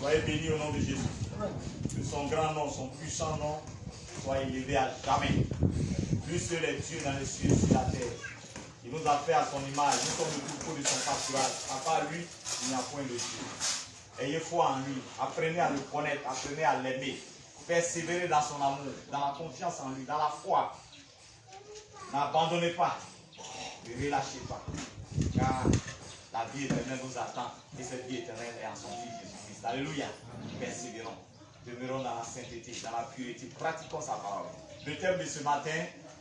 Soyez bénis au nom de Jésus. Que son grand nom, son puissant nom, soit élevé à jamais. Lui seul est Dieu dans les cieux et sur la terre. Il nous a fait à son image. Nous sommes le troupeau de son pâturage. À part lui, il n'y a point de Dieu. Ayez foi en lui. Apprenez à le connaître. Apprenez à l'aimer. Persévérez dans son amour, dans la confiance en lui, dans la foi. N'abandonnez pas. Ne relâchez pas. Car la vie éternelle nous attend. Et cette vie éternelle est en son Fils Jésus-Christ. Alléluia. Persévérons. Demeurons dans la sainteté, dans la pureté. Pratiquons sa parole. Le thème de ce matin,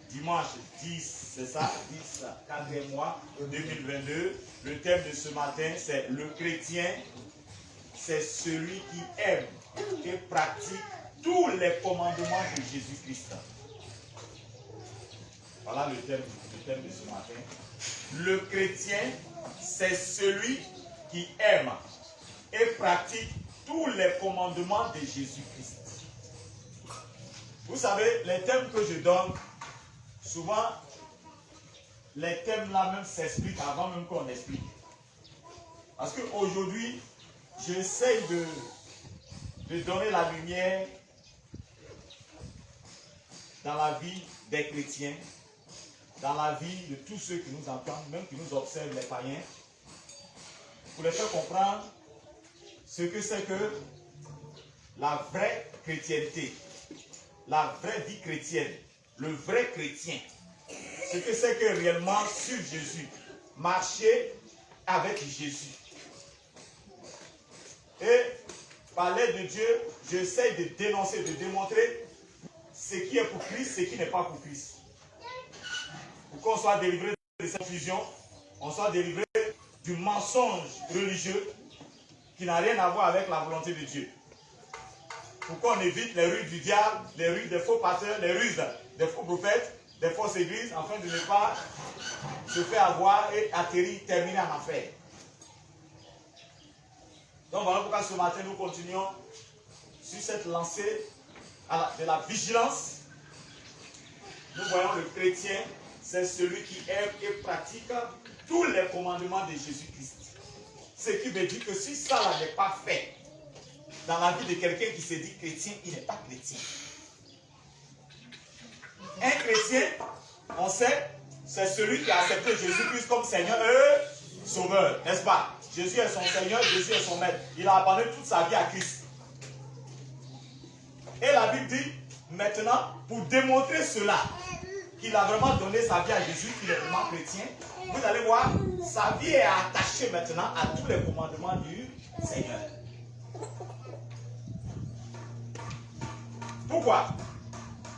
dimanche 10, c'est ça, 10, 4e mois 2022. Le thème de ce matin, c'est le chrétien, c'est celui qui aime et pratique tous les commandements de Jésus-Christ. Voilà le thème de ce matin. Le chrétien, c'est celui qui aime et pratique tous les commandements de Jésus-Christ. Vous savez, les thèmes que je donne, souvent, les thèmes là même s'expliquent avant même qu'on explique. Parce qu'aujourd'hui, j'essaye de donner la lumière dans la vie des chrétiens, dans la vie de tous ceux qui nous entendent, même qui nous observent, les païens, pour les faire comprendre ce que c'est que la vraie chrétienté, la vraie vie chrétienne, le vrai chrétien, ce que c'est que réellement sur Jésus, marcher avec Jésus. Et par l'aide de Dieu, j'essaie de dénoncer, de démontrer ce qui est pour Christ, ce qui n'est pas pour Christ. Pour qu'on soit délivré de cette confusion, on soit délivré du mensonge religieux qui n'a rien à voir avec la volonté de Dieu. Pour qu'on évite les ruses du diable, les ruses des faux pasteurs, les ruses des faux prophètes, des fausses églises, afin de ne pas se faire avoir et atterrir, terminer en enfer. Donc voilà pourquoi ce matin nous continuons sur cette lancée de la vigilance. Nous voyons le chrétien, c'est celui qui aime et pratique tous les commandements de Jésus-Christ. Ce qui veut dire que si ça n'est pas fait dans la vie de quelqu'un qui se dit chrétien, il n'est pas chrétien. Un chrétien, on sait, c'est celui qui a accepté Jésus-Christ comme Seigneur et Sauveur, n'est-ce pas? Jésus est son Seigneur, Jésus est son Maître. Il a abandonné toute sa vie à Christ. Et la Bible dit, maintenant, pour démontrer cela, qu'il a vraiment donné sa vie à Jésus, qu'il est vraiment chrétien, vous allez voir, sa vie est attachée maintenant à tous les commandements du Seigneur. Pourquoi?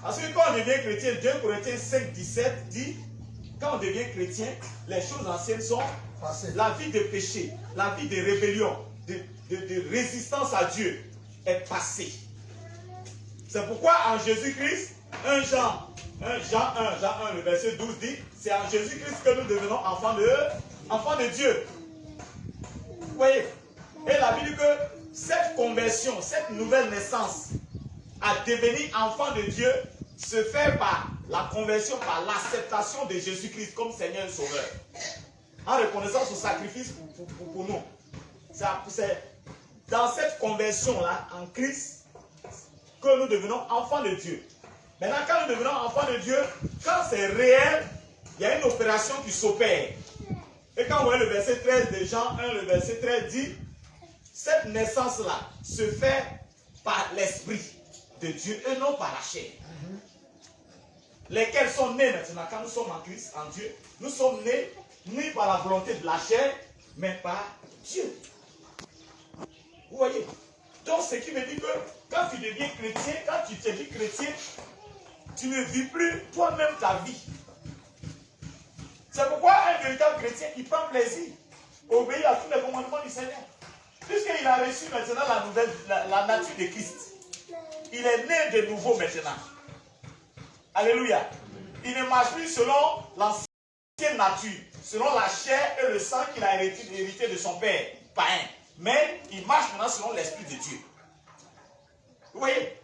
Parce que quand on devient chrétien, 2 Corinthiens 5, 17 dit, quand on devient chrétien, les choses anciennes sont passées. La vie de péché, la vie de rébellion, de résistance à Dieu est passée. C'est pourquoi en Jésus-Christ, Jean 1, le verset 12 dit, c'est en Jésus-Christ que nous devenons enfants de Dieu. Vous voyez? Et la Bible dit que cette conversion, cette nouvelle naissance à devenir enfant de Dieu se fait par la conversion, par l'acceptation de Jésus-Christ comme Seigneur et Sauveur. En reconnaissant son sacrifice pour nous. C'est dans cette conversion-là, en Christ, que nous devenons enfants de Dieu. Maintenant, quand nous devenons enfants de Dieu, quand c'est réel, il y a une opération qui s'opère. Et quand vous voyez le verset 13 de Jean 1, le verset 13 dit, cette naissance-là se fait par l'Esprit de Dieu et non par la chair. Lesquels sont nés maintenant, quand nous sommes en Christ, en Dieu, nous sommes nés, ni par la volonté de la chair, mais par Dieu. Vous voyez? Donc, ce qui veut dire que quand tu deviens chrétien, quand tu te dis chrétien, tu ne vis plus toi-même ta vie. C'est pourquoi un véritable chrétien, il prend plaisir à obéir à tous les commandements du Seigneur. Puisqu'il a reçu maintenant la nature de Christ. Il est né de nouveau maintenant. Alléluia. Il ne marche plus selon l'ancienne nature, selon la chair et le sang qu'il a hérité de son père, païen. Mais il marche maintenant selon l'Esprit de Dieu. Vous voyez?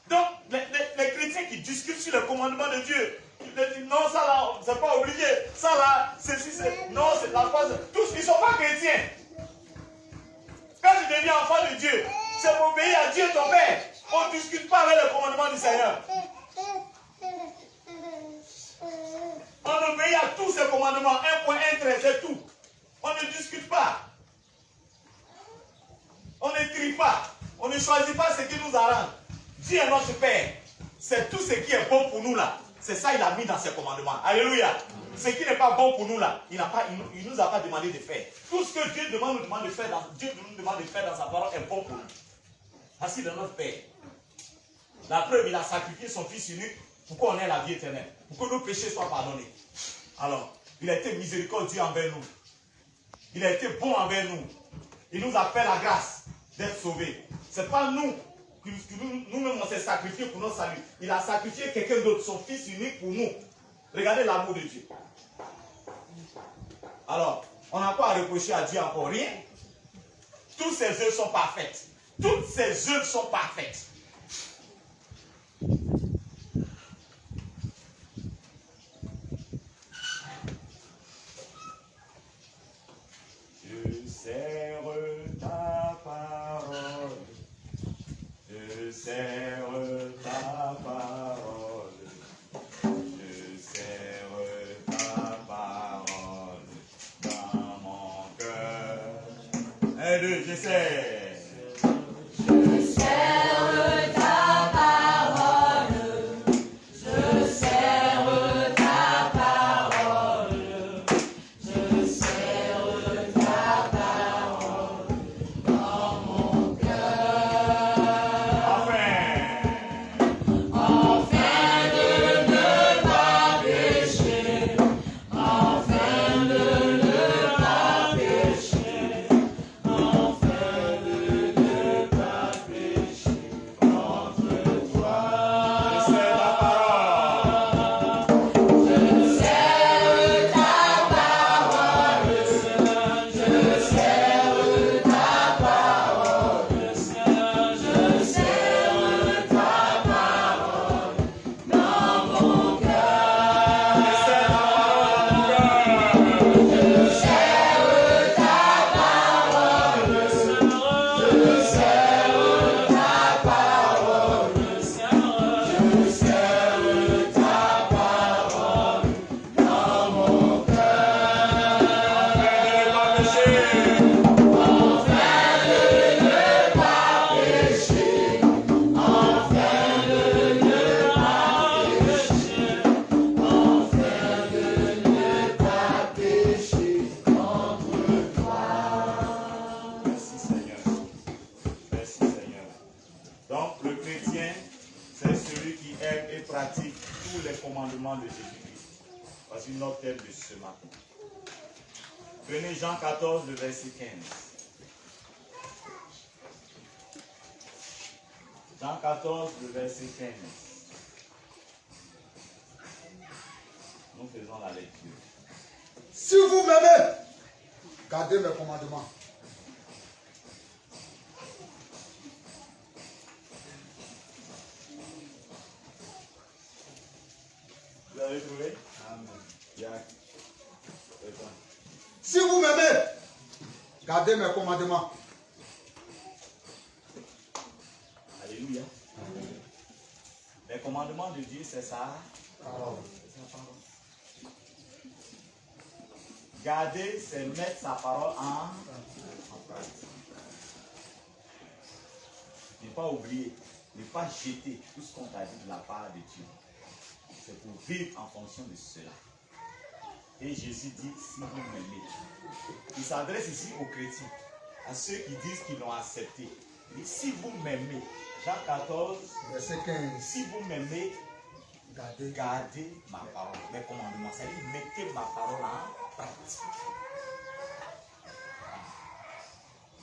Donc, les chrétiens qui discutent sur le commandement de Dieu, ils disent non, ça là, c'est pas obligé. Ça là, ceci, c'est. Non, c'est la phase. Tous, ils ne sont pas chrétiens. Quand tu deviens enfant de Dieu, C'est pour obéir à Dieu ton Père. On ne discute pas avec le commandement du Seigneur. On obéit à tous ces commandements. Un point, un trait, c'est tout. On ne discute pas. On ne trie pas. On ne choisit pas ce qui nous arrange. Dieu est notre Père. C'est tout ce qui est bon pour nous là. C'est ça qu'il a mis dans ses commandements. Alléluia. Ce qui n'est pas bon pour nous là, il ne nous a pas demandé de faire. Tout ce que Dieu nous demande de faire dans sa parole est bon pour nous. Parce qu'il est notre Père. La preuve, il a sacrifié son Fils unique pour qu'on ait la vie éternelle. Pour que nos péchés soient pardonnés. Alors, il a été miséricordieux envers nous. Il a été bon envers nous. Il nous a fait la grâce d'être sauvés. Ce n'est pas nous. Nous-mêmes, on s'est sacrifié pour notre salut. Il a sacrifié quelqu'un d'autre, son Fils unique pour nous. Regardez l'amour de Dieu. Alors, on n'a pas à reprocher à Dieu encore rien. Toutes ses œuvres sont parfaites. Toutes ses œuvres sont parfaites. Je serre ta parole. Je serre ta parole. Je serre ta parole dans mon cœur. Un, deux, je serre. Je serre ta parole. Je serre ta parole. Je serre ta parole dans mon cœur. Afin de ne pas pécher. Afin de ne pas pécher. Afin de ne pas pécher contre toi. Je serre ta parole. Je serre ta parole. Je serre ta parole. Je serre ta parole dans mon cœur. Je serre ta parole dans mon cœur. Je serre ta parole. Je serre ta parole. Je serre ta parole dans mon cœur. Afin de ne pas pécher. Afin de ne pas pécher. Afin de ne pas pécher contre toi. Merci Seigneur. Merci Seigneur. Donc le chrétien, c'est celui qui aime et pratique tous les commandements de Jésus-Christ. Voici notre thème de ce matin. Prenez Jean 14, le verset 15. Jean 14, le verset 15. Nous faisons la lecture. Si vous m'aimez, gardez mes commandements. Vous avez trouvé? Amen. Si vous m'aimez, gardez mes commandements. Alléluia. Les commandements de Dieu, c'est ça. Alors, C'est sa parole. Garder, c'est mettre sa parole en pratique. Ne pas oublier, ne pas jeter tout ce qu'on t'a dit de la part de Dieu. C'est pour vivre en fonction de cela. Et Jésus dit, si vous m'aimez. Il s'adresse ici aux chrétiens, à ceux qui disent qu'ils l'ont accepté. Il dit, si vous m'aimez, Jean 14, verset 15. si vous m'aimez, Gardez. gardez ma parole, mes commandements. C'est-à-dire, mettez ma parole en pratique.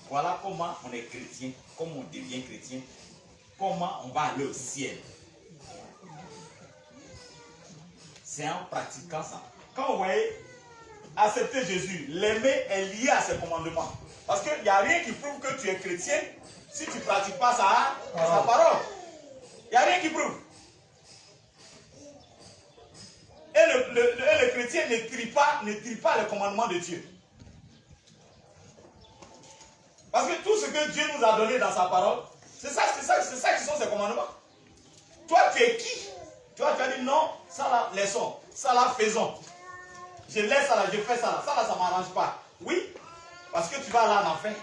Voilà comment on est chrétien, comment on devient chrétien, comment on va aller au ciel. C'est en pratiquant ça. Quand vous voyez accepter Jésus, l'aimer est lié à ses commandements. Parce qu'il n'y a rien qui prouve que tu es chrétien si tu ne pratiques pas sa parole. Il n'y a rien qui prouve. Et le chrétien ne trie pas les commandements de Dieu. Parce que tout ce que Dieu nous a donné dans sa parole, c'est ça qui sont ses commandements. Toi, tu es qui? Toi, tu as dit non, ça là, laissons, ça là, faisons. Je laisse ça là, je fais ça là, ça ne m'arrange pas. Oui, parce que tu vas là en enfer.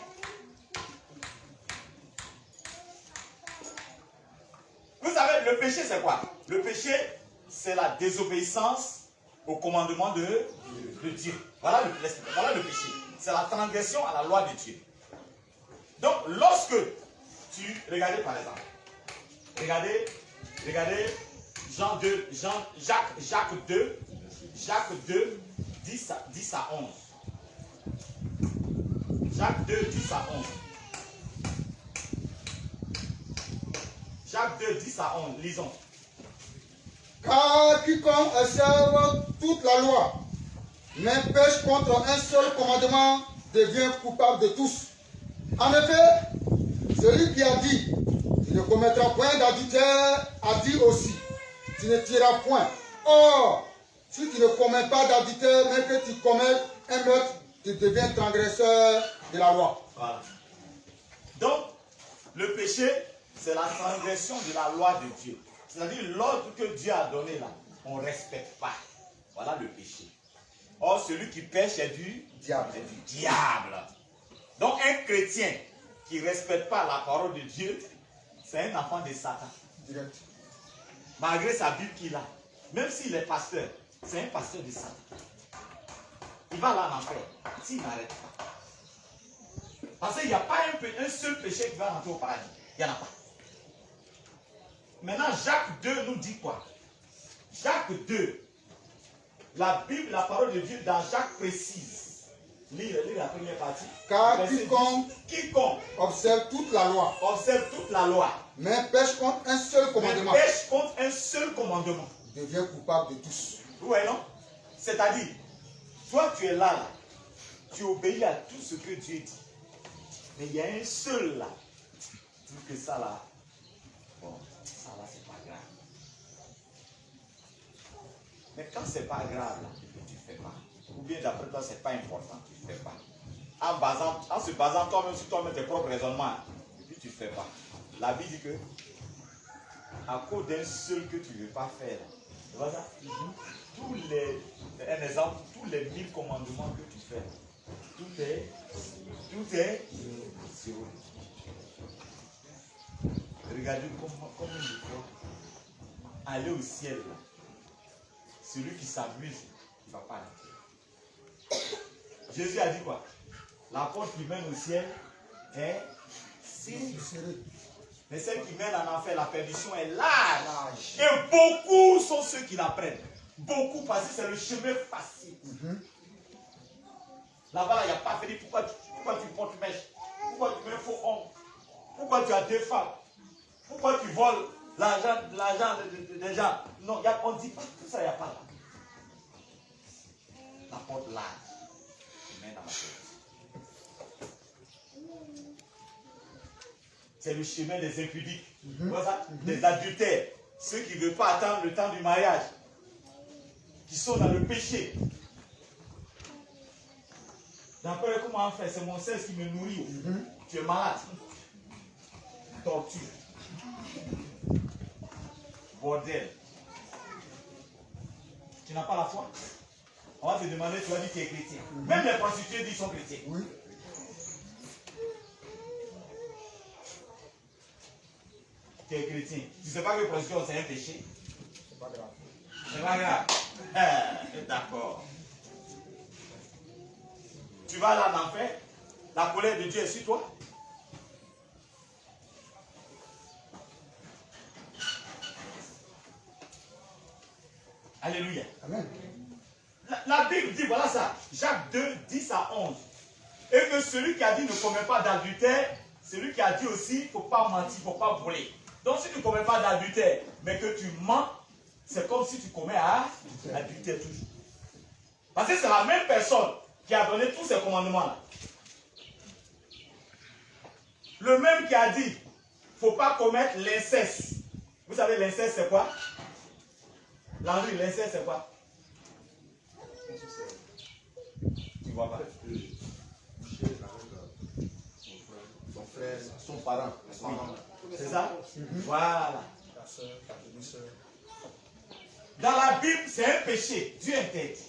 Vous savez, le péché c'est quoi? Le péché, c'est la désobéissance au commandement de Dieu. Voilà le péché. C'est la transgression à la loi de Dieu. Donc, lorsque tu... Regardez par exemple. Regardez Jacques 2, 10 à 11. Jacques 2, 10 à 11. Jacques 2, 10 à 11. Lisons. Car quiconque observe toute la loi, mais pêche contre un seul commandement, devient coupable de tous. En effet, celui qui a dit, tu ne commettras point d'adultère, a dit aussi, tu ne tueras point. Or, si tu ne commets pas d'adultère, mais que tu commets un meurtre, tu deviens transgresseur de la loi. Voilà. Donc, le péché, c'est la transgression de la loi de Dieu. C'est-à-dire, l'ordre que Dieu a donné là, on ne respecte pas. Voilà le péché. Or, celui qui pêche est du diable. Donc, un chrétien qui ne respecte pas la parole de Dieu, c'est un enfant de Satan. Direct. Malgré sa Bible qu'il a, même s'il est pasteur, c'est un pasteur de Satan. Il va là en enfer, s'il n'arrête pas. Parce qu'il n'y a pas un seul péché qui va rentrer au paradis. Il n'y en a pas. Maintenant, Jacques 2 nous dit quoi? Jacques 2, la Bible, la parole de Dieu dans Jacques précise. Lire la première partie. Car quiconque observe toute la loi, mais pêche contre un seul commandement, devient coupable de tous. Oui, non? C'est-à-dire, toi tu es là, tu obéis à tout ce que Dieu dit. Mais il y a un seul là. Tu dis que ça là, bon, ça là c'est pas grave. Mais quand c'est pas grave là, tu ne fais pas. Ou bien d'après toi c'est pas important, tu ne fais pas. En se basant toi-même sur toi-même tes propres raisonnements, et puis tu ne fais pas. La Bible dit que, à cause d'un seul que tu ne veux pas faire, tu vois ça? Un exemple, tous les 1000 commandements que tu fais, tout est zéro. Regardez comment il faut aller au ciel là. Celui qui s'amuse, il ne va pas aller. Jésus a dit quoi? La porte qui mène au ciel est serrée. Mais celle qui mène en enfer, la perdition est large. Et beaucoup sont ceux qui la prennent. Beaucoup, parce que c'est le chemin facile. Là-bas, il n'y a pas fait. Pourquoi tu portes mèche? Pourquoi tu mets un faux homme? Pourquoi tu as deux femmes? Pourquoi tu voles l'argent des gens? Non, on ne dit pas tout ça, il n'y a pas là. La porte large. Tu mets dans la porte. C'est le chemin des impudiques, des adultères, ceux qui ne veulent pas attendre le temps du mariage, qui sont dans le péché. D'après comment on fait, c'est mon sexe qui me nourrit. Tu es malade. Torture. Bordel. Tu n'as pas la foi? On va te demander, tu vas dire que tu es chrétien. Même les prostituées disent qu'ils sont chrétiens. Oui. Tu es chrétien. Tu ne sais pas que prostitution c'est un péché? C'est pas grave. C'est pas grave. D'accord. Tu vas là en enfer, la colère de Dieu est sur toi. Alléluia. Amen. La Bible dit, voilà ça, Jacques 2, 10 à 11. Et que celui qui a dit ne commet pas d'adultère, celui qui a dit aussi, il ne faut pas mentir, il ne faut pas voler. Donc si tu ne commets pas d'adultère, mais que tu mens, c'est comme si tu commets adultère toujours. Parce que c'est la même personne qui a donné tous ces commandements-là. Le même qui a dit, il ne faut pas commettre l'inceste. Vous savez, l'inceste c'est quoi? Landry, l'inceste c'est quoi? Tu vois pas? son parent. Oui. C'est ça? Voilà. Dans la Bible, c'est un péché. Dieu interdit.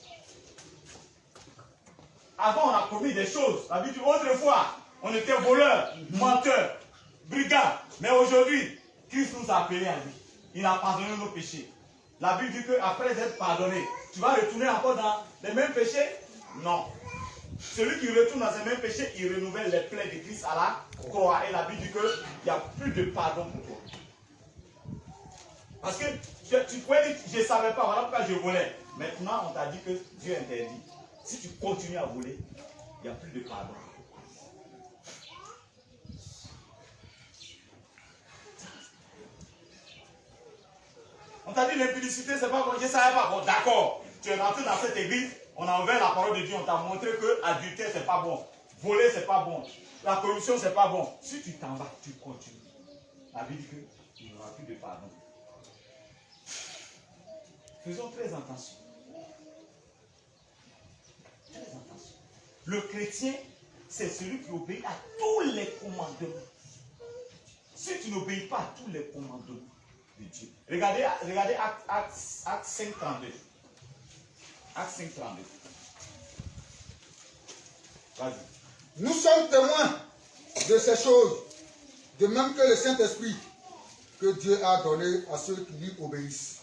Avant, on a commis des choses. La Bible dit autrefois, on était voleurs, menteurs, brigands. Mais aujourd'hui, Christ nous a appelés à lui. Il a pardonné nos péchés. La Bible dit qu'après être pardonné, tu vas retourner encore dans les mêmes péchés? Non. Celui qui retourne dans ces mêmes péchés, il renouvelle les plaies de Christ à la croix. Et la Bible dit qu'il n'y a plus de pardon pour toi. Parce que tu pouvais dire, je ne savais pas, voilà pourquoi je volais. Maintenant, on t'a dit que Dieu interdit. Si tu continues à voler, il n'y a plus de pardon. On t'a dit l'impudicité, c'est pas bon, je ne savais pas. Bon, d'accord, tu es rentré dans cette église, on a ouvert la parole de Dieu, on t'a montré que adultère, c'est pas bon. Voler, c'est pas bon. La corruption, c'est pas bon. Si tu t'en vas, tu continues. La Bible dit qu'il n'y aura plus de pardon. Faisons très attention. Très attention. Le chrétien, c'est celui qui obéit à tous les commandements. Si tu n'obéis pas à tous les commandements de Dieu. Regardez Acte 5, 32. Acte 5, 32. Vas-y. Nous sommes témoins de ces choses, de même que le Saint-Esprit que Dieu a donné à ceux qui lui obéissent.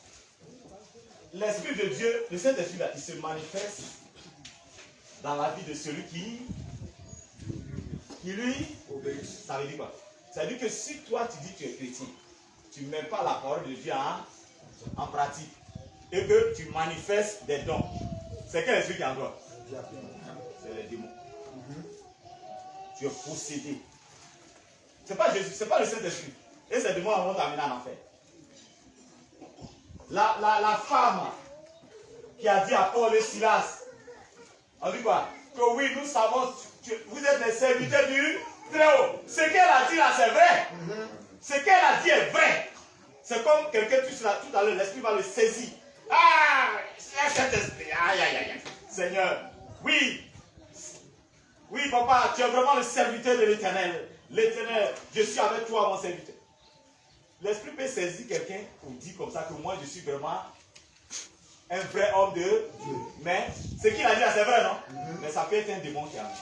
L'Esprit de Dieu, le Saint-Esprit, il se manifeste dans la vie de celui qui lui obéit. Ça veut dire quoi? Ça veut dire que si toi tu dis que tu es chrétien, tu ne mets pas la parole de Dieu en pratique et que tu manifestes des dons, c'est quel esprit qui a droit? C'est les démons. Tu es possédé. Ce n'est pas Jésus, ce n'est pas le Saint-Esprit. Et ces démons vont t'amener en enfer. La femme qui a dit à Paul et Silas, on dit quoi? Que oui, nous savons, vous êtes les serviteurs du Très-Haut. Ce qu'elle a dit là, c'est vrai. Ce qu'elle a dit est vrai. C'est comme quelqu'un tout à l'heure, l'esprit va le saisir. Ah, c'est cet esprit. Aïe, aïe, aïe. Seigneur, oui. Oui, papa, tu es vraiment le serviteur de l'Éternel. L'Éternel, je suis avec toi, mon serviteur. L'esprit peut saisir quelqu'un pour dire comme ça que moi, je suis vraiment un vrai homme de Dieu. Mais ce qu'il a dit là, c'est vrai, non? Mais ça peut être un démon qui a dit.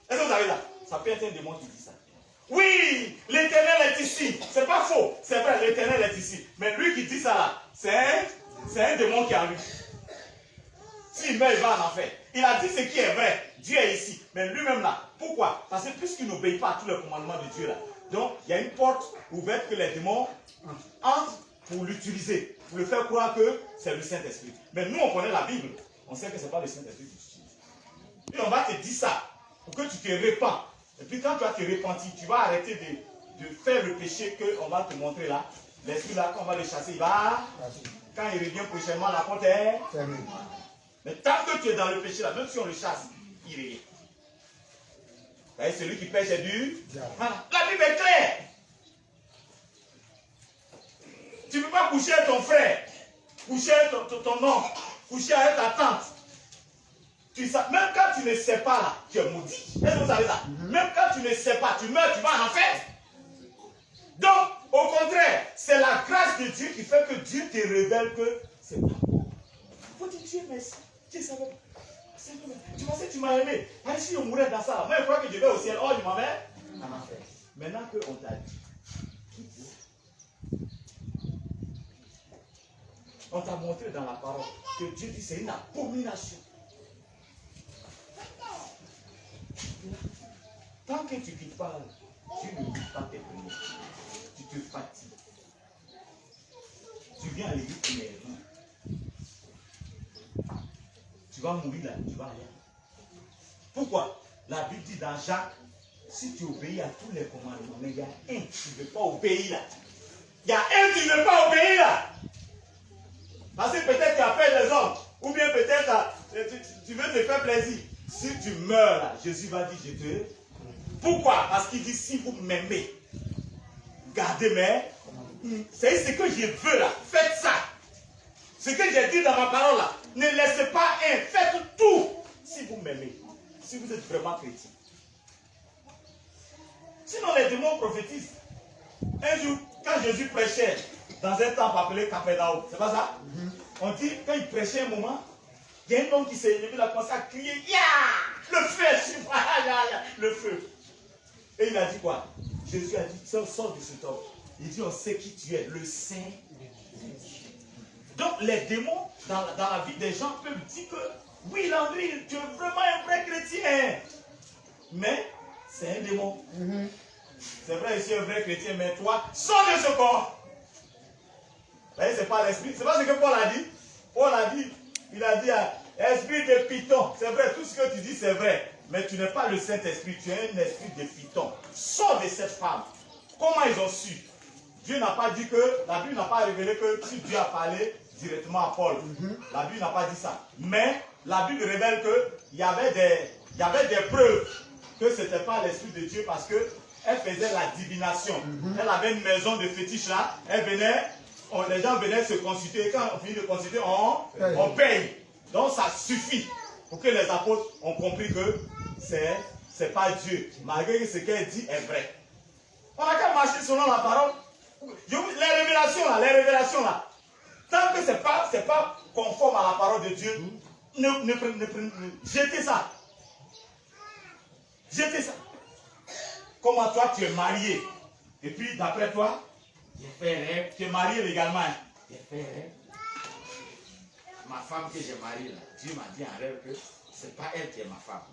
Est-ce que vous savez ça? Ça peut être un démon qui dit ça. Oui, l'Éternel est ici. C'est pas faux. C'est vrai, l'Éternel est ici. Mais lui qui dit ça là, c'est un démon qui a lui. S'il meurt, il va en enfer. Il a dit ce qui est vrai. Dieu est ici. Mais lui-même là, pourquoi? Parce que puisqu'il n'obéit pas à tous les commandements de Dieu là, donc il y a une porte ouverte que les démons entrent pour l'utiliser, pour le faire croire que c'est le Saint-Esprit. Mais nous, on connaît la Bible. On sait que ce n'est pas le Saint-Esprit qui utilise. Puis on va te dire ça pour que tu te répands. Et puis quand tu vas te repentir, tu vas arrêter de faire le péché qu'on va te montrer là. L'esprit là, quand on va le chasser, il va. Quand il revient prochainement, la porte est fermée. Mais tant que tu es dans le péché là, même si on le chasse, il revient. Celui qui pêche est du. Voilà. La Bible est claire. Tu ne peux pas coucher avec ton frère, coucher avec ton oncle, coucher avec ta tante. Même quand tu ne sais pas là, tu es maudit. Est-ce que vous savez ça? Même quand tu ne sais pas, tu meurs, tu vas en enfer. Donc, au contraire, c'est la grâce de Dieu qui fait que Dieu te révèle que c'est pas bon. Il faut dire Dieu merci. Dieu savait pas. Tu pensais que tu m'as aimé. Allez, si on mourait dans ça, moi je crois que je vais au ciel. Oh, je m'en vais en enfer. Maintenant qu'on t'a dit, on t'a montré dans la parole que Dieu dit c'est une abomination. Tant que tu ne quittes pas, Dieu ne quitte pas tes prières. Tu te fatigues. Tu viens à l'église énervé. Tu vas mourir là, tu vas rien. Pourquoi? La Bible dit dans Jacques, si tu obéis à tous les commandements, mais il y a un qui ne veut pas obéir là. Il y a un qui ne veut pas obéir là. Parce que peut-être tu appelles les hommes, ou bien peut-être tu veux te faire plaisir. Si tu meurs là, Jésus va dire je te. Pourquoi? Parce qu'il dit si vous m'aimez, gardez mes. C'est ce que je veux là. Faites ça. Ce que j'ai dit dans ma parole là. Ne laissez pas un. Faites tout si vous m'aimez. Si vous êtes vraiment chrétien. Sinon, les démons prophétisent. Un jour, quand Jésus prêchait dans un temple appelé Capernaum, c'est pas ça? On dit, quand il prêchait un moment, il y a un homme qui s'est levé, il a commencé à crier, le feu est sur moi, le feu. Et il a dit quoi? Jésus a dit, sors de cet homme. Il dit, on sait qui tu es, le Saint de Dieu. Donc les démons, dans la vie des gens, peuvent dire que, oui, Landry, tu es vraiment un vrai chrétien. Mais c'est un démon. C'est vrai, je suis un vrai chrétien, mais toi, sors de ce corps. Vous voyez, c'est pas l'esprit. C'est pas ce que Paul a dit. Paul a dit, il a dit, esprit de Python. C'est vrai, tout ce que tu dis, c'est vrai. Mais tu n'es pas le Saint-Esprit, tu es un esprit de Python. Sors de cette femme. Comment ils ont su? Dieu n'a pas dit que, la Bible n'a pas révélé que si Dieu a parlé directement à Paul. La Bible n'a pas dit ça. Mais la Bible révèle qu'il y avait des preuves que ce n'était pas l'Esprit de Dieu parce qu'elle faisait la divination. Elle avait une maison de fétiche là. Elle venait, les gens venaient se consulter. Et quand on finit de consulter, on paye. Donc ça suffit pour que les apôtres ont compris que c'est pas Dieu. Malgré que ce qu'elle dit est vrai. On n'a qu'à marcher selon la parole. Les révélations là. Tant que ce n'est pas conforme à la parole de Dieu, jetez ça. Jetez ça. Comment toi tu es marié. Et puis d'après toi, tu es marié légalement. Ma femme que j'ai mariée là, Dieu m'a dit en rêve que ce n'est pas elle qui est ma femme.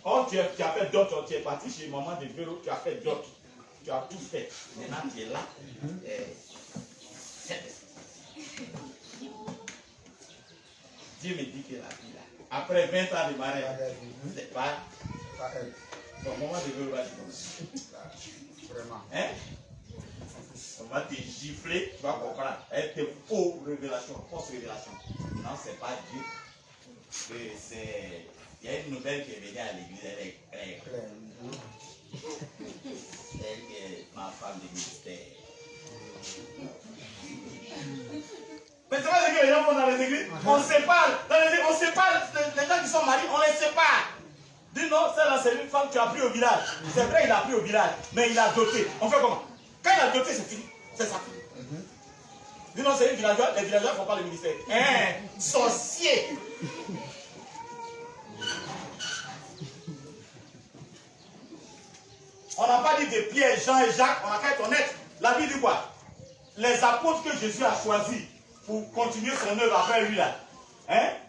Oh, tu as fait d'autres, tu es parti chez maman de vélo, tu as fait d'autres. Tu as tout fait. Maintenant tu es là. Dieu me dit que la vie là, après 20 ans de mariage, c'est pas elle. Bon, maman de vélo va dire vraiment. Hein? On va te gifler, tu vas comprendre. Elle te fausse révélation. Non, c'est pas Dieu. Il y a une nouvelle qui est venue à l'église, elle est claire. Elle est ma femme de ministère. Mais c'est pas ce que les gens font dans les églises. On sépare. Dans les églises, on sépare les gens qui sont mariés, on les sépare. Dis non, celle-là c'est une femme que tu as pris au village. C'est vrai, il a pris au village, mais il a doté. On fait comment? Quand il a doté, c'est fini. C'est ça. Dis non, c'est une villageoise, les villageois ne font pas le ministère. Sorcier. On n'a pas dit de Pierre, Jean et Jacques, on n'a qu'à être honnête. La Bible dit quoi? Les apôtres que Jésus a choisis pour continuer son œuvre après lui là,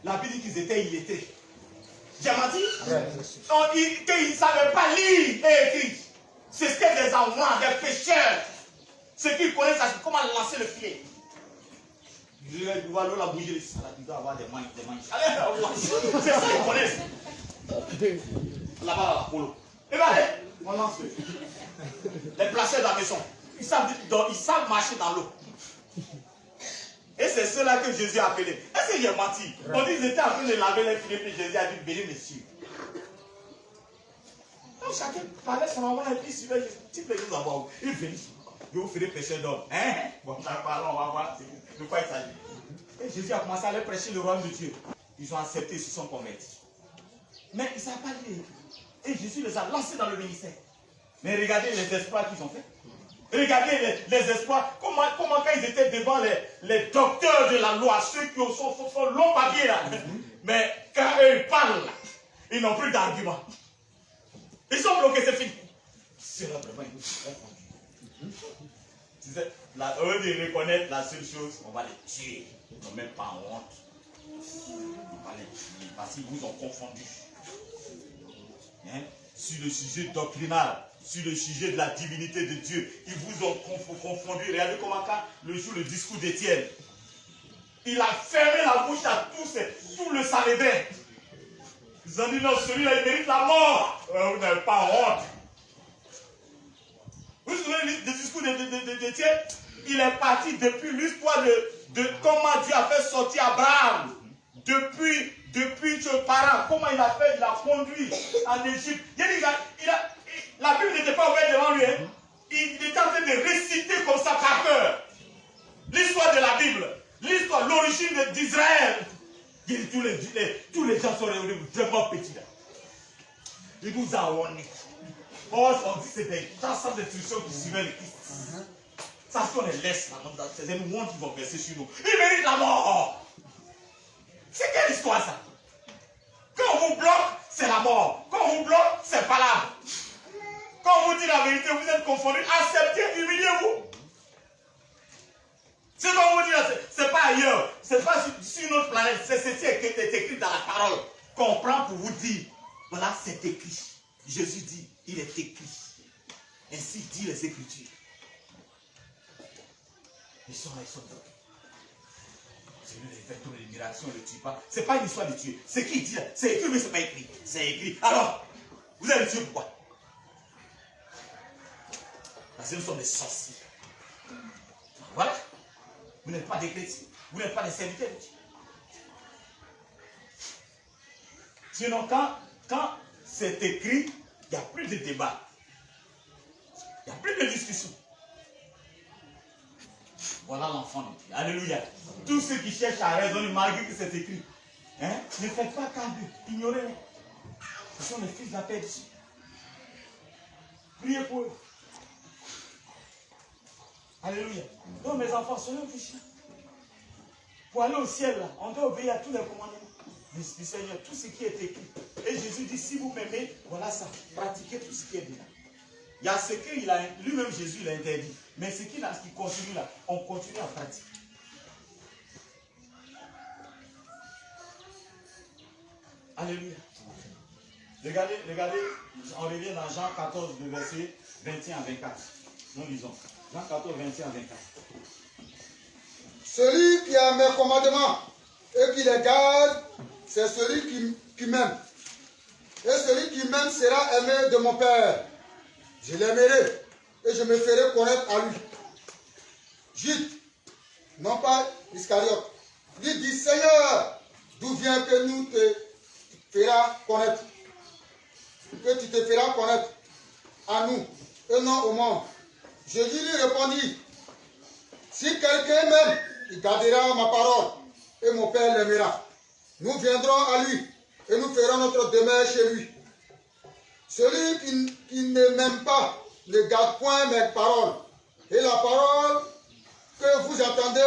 la Bible dit qu'ils étaient illettrés. J'ai menti? Qu'ils ne savaient pas lire et écrire. C'était des amants, des pécheurs. Ceux qui connaissent comment lancer le pied. Je vais voir la bouger, il doit avoir des mains. C'est ça qu'ils connaissent. Là-bas, à Polo. Et bien, on lance les placeurs de la maison. Ils savent marcher dans l'eau. Et c'est ceux-là que Jésus a appelés. Est-ce qu'il a menti? On dit qu'ils étaient en train de laver les filets, puis Jésus a dit, venez messieurs. Donc chacun parlait son maman et puis il suivait Jésus. Tu peux nous avoir où? Il venait. Je vous ferai pécher d'homme. Bon, parlons, on va voir de quoi il s'agit. Et Jésus a commencé à leur prêcher le royaume de Dieu. Ils ont accepté, ils se sont convertis. Mais ils ne savent pas lire. Et Jésus les a lancés dans le ministère. Mais regardez les espoirs qu'ils ont fait. Regardez les espoirs. Comment quand ils étaient devant les docteurs de la loi, ceux qui ont son long papier là. Mais quand eux ils parlent, ils n'ont plus d'argument. Ils sont bloqués, c'est fini. C'est là vraiment ils nous ont conduits. Eux de reconnaître la seule chose, on va les tuer. Ils n'ont même pas honte. On va les tuer parce qu'ils vous ont confondu. Sur le sujet doctrinal, sur le sujet de la divinité de Dieu, ils vous ont confondu. Regardez comment quand le jour le discours d'Étienne, il a fermé la bouche à tout le Sanhédrin. Ils ont dit non, celui-là il mérite la mort. Vous n'avez pas honte. Vous vous souvenez du discours d'Étienne? Il est parti depuis l'histoire de comment Dieu a fait sortir Abraham. Depuis ses parents, comment il a fait, il a conduit en Égypte. La Bible n'était pas ouverte devant lui. Il était en train de réciter comme ça par cœur. L'histoire de la Bible, l'histoire, l'origine d'Israël. Tous les gens sont vraiment petits là. Il nous a honné. Oh, on dit que c'est des gens sans instruction qui suivaient le Christ. Ça, si on les laisse, c'est une honte qui vont verser sur nous. Ils méritent la mort. C'est quelle histoire ça? Quand on vous bloque, c'est la mort. Quand on vous bloque, c'est pas là. Quand on vous dit la vérité, vous êtes confondu. Acceptez, humiliez-vous. Ce qu'on vous dit là, c'est pas ailleurs. C'est pas sur une autre planète. C'est ceci qui est écrit dans la parole. Qu'on prend pour vous dire. Voilà, c'est écrit. Jésus dit, il est écrit. Ainsi dit les Écritures. Ils sont là, ils sont là. C'est lui qui fait toutes les miracles, ne le tue pas. Ce n'est pas une histoire de tuer. Ce qu'il dit là, c'est écrit, mais ce n'est pas écrit. C'est écrit. Alors, vous allez le tuer pourquoi? Parce que nous sommes des sorciers. Voilà. Vous n'êtes pas des chrétiens. Vous n'êtes pas des serviteurs de Dieu. Sinon, quand c'est écrit, il n'y a plus de débat. Il n'y a plus de discussion. Voilà l'enfant de Dieu. Alléluia. Tous ceux qui cherchent à raisonner malgré que c'est écrit, hein, ne faites pas cas d'eux. Ignorez-les. Ce sont les fils de la perdition. Priez pour eux. Alléluia. Donc mes enfants, soyons vigilants. Pour aller au ciel, là, on doit obéir à tous les commandements du Seigneur, tout ce qui est écrit. Et Jésus dit, si vous m'aimez, voilà ça. Pratiquez tout ce qui est bien. Il y a ce qu'il a, lui-même Jésus l'a interdit. Mais ce qui continue là, on continue à pratiquer. Alléluia. Regardez, on revient dans Jean 14, de verset 21 à 24. Nous lisons. Jean 14, 21 à 24. Celui qui a mes commandements et qui les garde, c'est celui qui m'aime. Et celui qui m'aime sera aimé de mon Père. Je l'aimerai et je me ferai connaître à lui. Jude, non pas Iscariote, lui dit, Seigneur, d'où vient que nous te feras connaître? Que tu te feras connaître à nous et non au monde. Jésus lui répondit, si quelqu'un m'aime, il gardera ma parole et mon Père l'aimera. Nous viendrons à lui et nous ferons notre demeure chez lui. Celui qui ne m'aime pas ne garde point mes paroles. Et la parole que vous entendez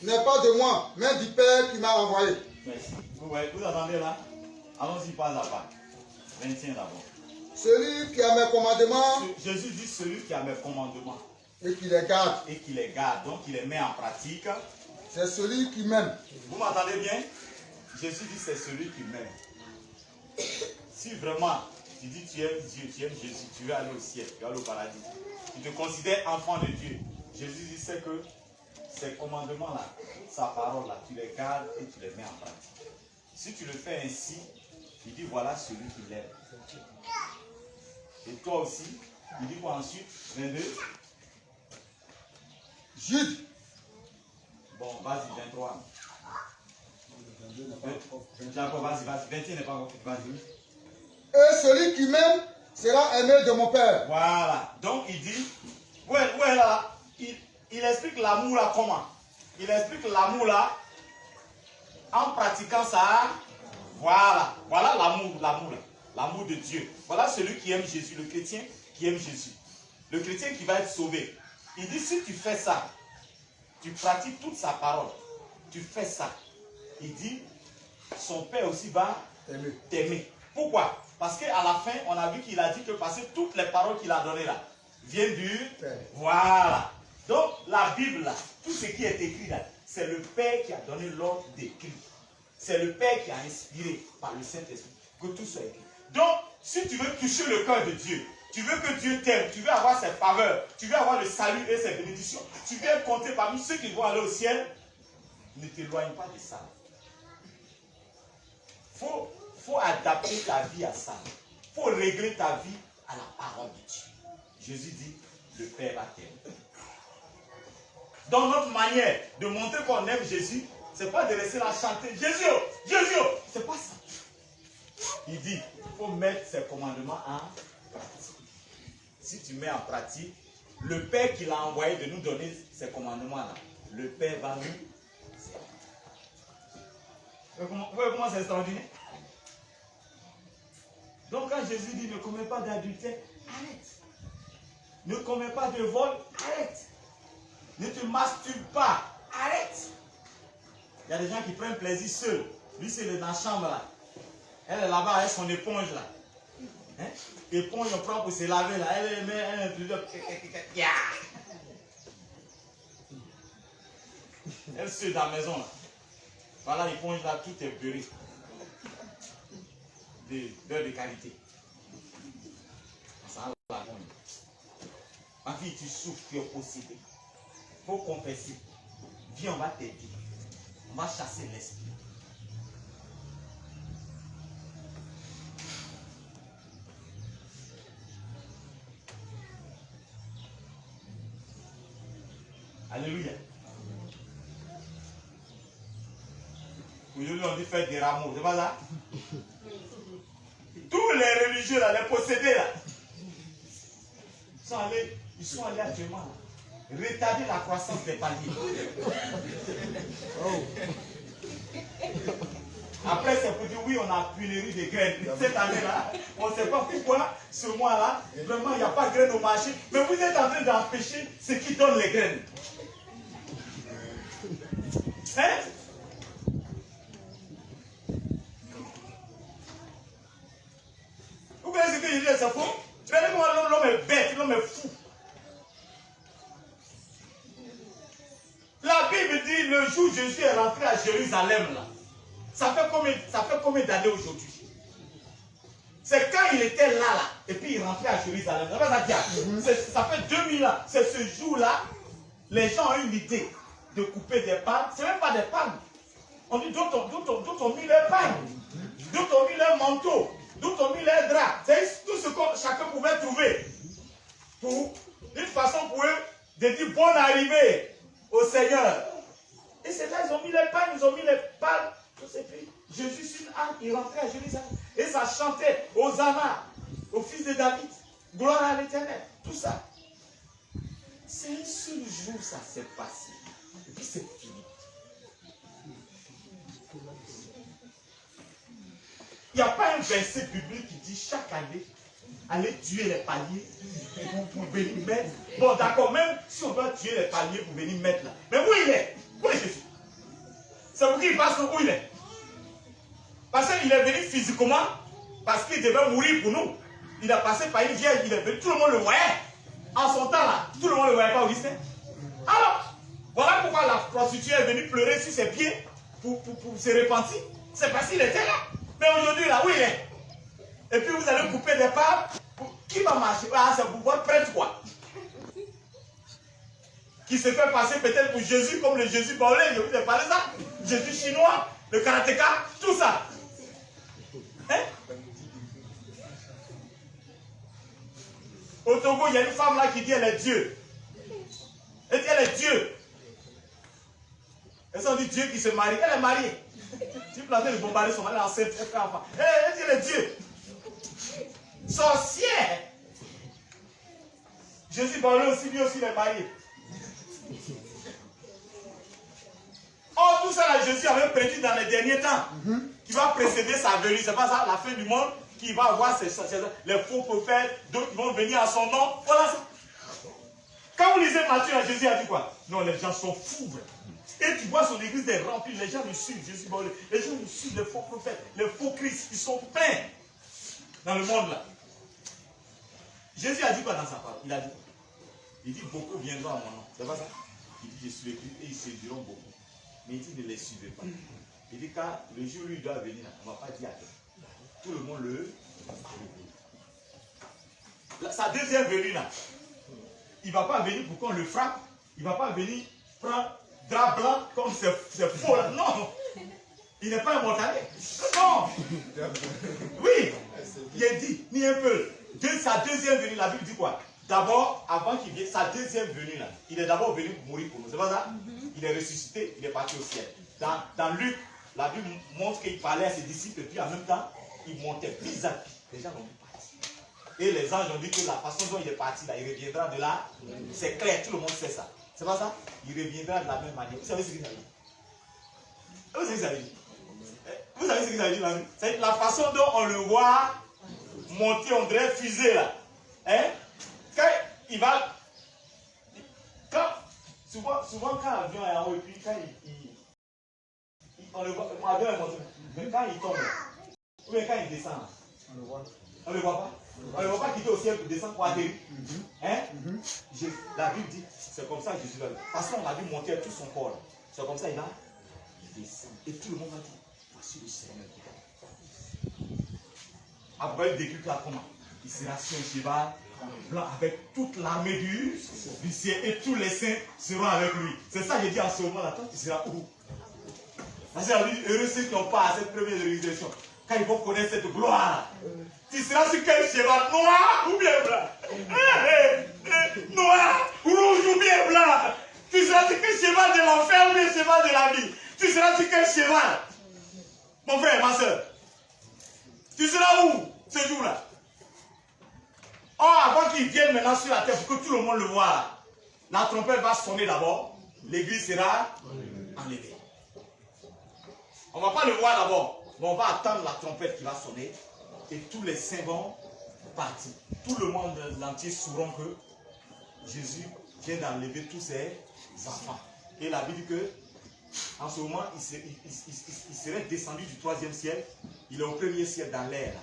n'est pas de moi, mais du Père qui m'a envoyé. Merci. Vous entendez là? Allons-y pas à pas. 21 d'abord. Celui qui a mes commandements. Jésus dit celui qui a mes commandements. Et qui les garde. Et qui les garde. Donc il les met en pratique. C'est celui qui m'aime. Vous m'entendez bien? Jésus dit c'est celui qui m'aime. Si vraiment tu dis tu aimes Dieu, tu aimes Jésus, tu veux aller au ciel, tu veux aller au paradis. Tu te considères enfant de Dieu. Jésus dit c'est que ces commandements-là, sa parole-là, tu les gardes et tu les mets en pratique. Si tu le fais ainsi, il dit voilà celui qui l'aime. Et toi aussi, il dit quoi ensuite? 22. Jude. Bon, vas-y, 23. Jacob, vas-y, 21 n'est pas encore fait, vas-y. Et celui qui m'aime sera aimé de mon Père. Voilà. Donc il dit, ouais là, il explique l'amour là comment? Il explique l'amour là en pratiquant ça. Voilà. Voilà l'amour de Dieu. Voilà celui qui aime Jésus, le chrétien qui aime Jésus. Le chrétien qui va être sauvé. Il dit, si tu fais ça, tu pratiques toute sa parole, tu fais ça. Il dit, son Père aussi va t'aimer. Pourquoi? Parce qu'à la fin, on a vu qu'il a dit que parce que toutes les paroles qu'il a données là viennent du Père. Voilà. Donc, la Bible là, tout ce qui est écrit là, c'est le Père qui a donné l'ordre d'écrire. C'est le Père qui a inspiré par le Saint-Esprit que tout soit écrit. Donc, si tu veux toucher le cœur de Dieu, tu veux que Dieu t'aime, tu veux avoir ses faveurs, tu veux avoir le salut et ses bénédictions, tu veux compter parmi ceux qui vont aller au ciel, ne t'éloigne pas de ça. Faut adapter ta vie à ça. Faut régler ta vie à la parole de Dieu. Jésus dit, le Père va t'aimer. Donc notre manière de montrer qu'on aime Jésus, c'est pas de rester là chanter Jésus, Jésus, c'est pas ça. Il dit, il faut mettre ses commandements en pratique. Si tu mets en pratique, le Père qui l'a envoyé de nous donner ces commandements-là, le Père va nous aimer. Vous voyez comment c'est extraordinaire? Donc quand Jésus dit ne commets pas d'adultère, arrête. Ne commets pas de vol, arrête. Ne te masturbes pas, arrête. Il y a des gens qui prennent plaisir seuls. Lui, c'est dans la chambre là. Elle est là-bas avec son éponge là. Hein? Éponge, on prend pour se laver là. Elle met un truc. Elle se dans la maison là. Voilà l'éponge là, tout est beurré. Beurre de qualité. Ça va. Ma fille, tu souffres, tu es possédé. Il faut confesser. Viens, on va t'aider. On va chasser l'esprit. Alléluia. Aujourd'hui, on dit faire des rameaux. C'est pas ça? Tous les religieux, là, les possédés, là, ils sont allés actuellement là, retarder la croissance des paliers. Après, c'est pour dire oui, on a pénurie de graines. Cette année-là, on ne sait pas pourquoi, ce mois-là, vraiment, il n'y a pas de graines au marché. Mais vous êtes en train d'empêcher ce qui donne les graines. Hein? Vous voyez ce que je dis, c'est faux? Regardez-moi, l'homme est bête, l'homme est fou. La Bible dit, le jour où Jésus est rentré à Jérusalem, là, ça fait combien d'années aujourd'hui? C'est quand il était là, et puis il rentrait à Jérusalem. Ça fait 2000 ans. C'est ce jour-là, les gens ont eu l'idée de couper des palmes. Ce n'est même pas des palmes. On dit d'autres ont mis les palmes, d'autres ont mis les manteaux, d'autres ont mis les draps. C'est tout ce que chacun pouvait trouver. Pour une façon pour eux de dire bonne arrivée au Seigneur. Et c'est là, ils ont mis les palmes, ils ont mis les palmes. Et puis Jésus sur une âne, il rentrait à Jérusalem. Et ça chantait Hosanna au fils de David. Gloire à l'Éternel. Tout ça. C'est un seul jour ça s'est passé. Et puis c'est fini. Il n'y a pas un verset biblique qui dit chaque année, allez tuer les paliers pour venir mettre. Bon, d'accord, même si on doit tuer les paliers pour venir mettre là. Mais où il est? Où est Jésus? C'est pour qu'il passe où il est. Parce qu'il est venu physiquement, parce qu'il devait mourir pour nous. Il a passé par une vierge, il est venu, tout le monde le voyait. En son temps là, tout le monde ne le voyait pas au lycée. Alors, voilà pourquoi la prostituée est venue pleurer sur ses pieds pour se repentir. C'est parce qu'il était là. Mais aujourd'hui, là, où il est? Et puis vous allez couper des parts. Qui va marcher? Ah, c'est pour votre prêtre quoi? Qui se fait passer peut-être pour Jésus, comme le Jésus Baolé, je vous ai parlé de ça. Jésus chinois, le karatéka, tout ça. Hein? Au Togo, il y a une femme là qui dit elle est Dieu. Elle dit elle est Dieu. Et ça on dit Dieu qui se marie. Elle est mariée. Tu peux planter le bombarder son mari enceinte. Elle dit elle est Dieu. Sorcière. Jésus Baolé aussi, lui aussi il est marié. Oh, tout ça, là, Jésus avait prédit dans les derniers temps qu'il va précéder sa venue. C'est pas ça, la fin du monde, qu'il va avoir les faux prophètes, d'autres qui vont venir à son nom. Voilà ça. Quand vous lisez Matthieu, là, Jésus a dit quoi? Non, les gens sont fous. Et tu vois son église est remplie, les gens le suivent, Jésus, les gens le suivent, les faux prophètes, les faux Christ, ils sont pleins dans le monde là. Jésus a dit quoi dans sa parole? Il a dit, beaucoup viendront à mon nom. C'est pas ça? Il dit, je suis le Christ et ils séduiront beaucoup. Mais il dit, ne les suivez pas. Il dit, car le jour où il doit venir, on ne va pas dire à toi. Tout le monde le... Sa deuxième venue là, il ne va pas venir pour qu'on le frappe. Il ne va pas venir prendre drap blanc comme c'est faux là. Non. Il n'est pas un mortalet. Non. Oui. Il est dit, ni un peu. Sa deuxième venue, la Bible dit quoi? D'abord, avant qu'il vienne, sa deuxième venue là, il est d'abord venu mourir pour nous. C'est pas ça? Il est ressuscité, il est parti au ciel. Dans Luc, la Bible montre qu'il parlait à ses disciples et puis en même temps, il montait pied à pied. Les gens ont vu partir. Et les anges ont dit que la façon dont il est parti là, il reviendra de là. C'est clair, tout le monde sait ça. C'est pas ça? Il reviendra de la même manière. Vous savez ce qu'il a dit? Vous savez ce qu'il a dit? Vous savez ce qu'il a dit là? C'est la façon dont on le voit monter, on dirait fusée là. Hein? Quand il va... Souvent quand l'avion est en haut et puis quand on le voit, l'avion est monté, mais quand il tombe, ou bien quand il descend, on le voit. On ne le voit pas. On ne le voit pas quitter au ciel pour descendre pour atterrir. Hein? La Bible dit, c'est comme ça que Jésus l'a dit. Parce qu'on a vu monter tout son corps. C'est comme ça il descend. Et tout le monde a dit, voici le Seigneur qui est. Après, il décrit là comment? Il sera sur un cheval blanc avec toute l'armée du ciel et tous les saints seront avec lui. C'est ça que je dis en ce moment-là. Toi, tu seras où? Parce que la Bible dit, heureux ceux qui n'ont pas à cette première réalisation. Quand ils vont connaître cette gloire, tu seras sur quel cheval? Noir ou bien blanc? Noir, rouge ou bien blanc? Tu seras sur quel cheval de l'enfer ou bien cheval de la vie? Tu seras sur quel cheval? Mon frère, ma soeur. Tu seras où ce jour-là? Oh, avant qu'il vienne maintenant sur la terre, pour que tout le monde le voie, la trompette va sonner d'abord. L'église sera enlevée. On ne va pas le voir d'abord, mais on va attendre la trompette qui va sonner. Et tous les saints vont partir. Tout le monde entier sauront que Jésus vient d'enlever tous ses enfants. Et la Bible dit que, en ce moment, il serait descendu du 3e ciel. Il est au 1er ciel dans l'air.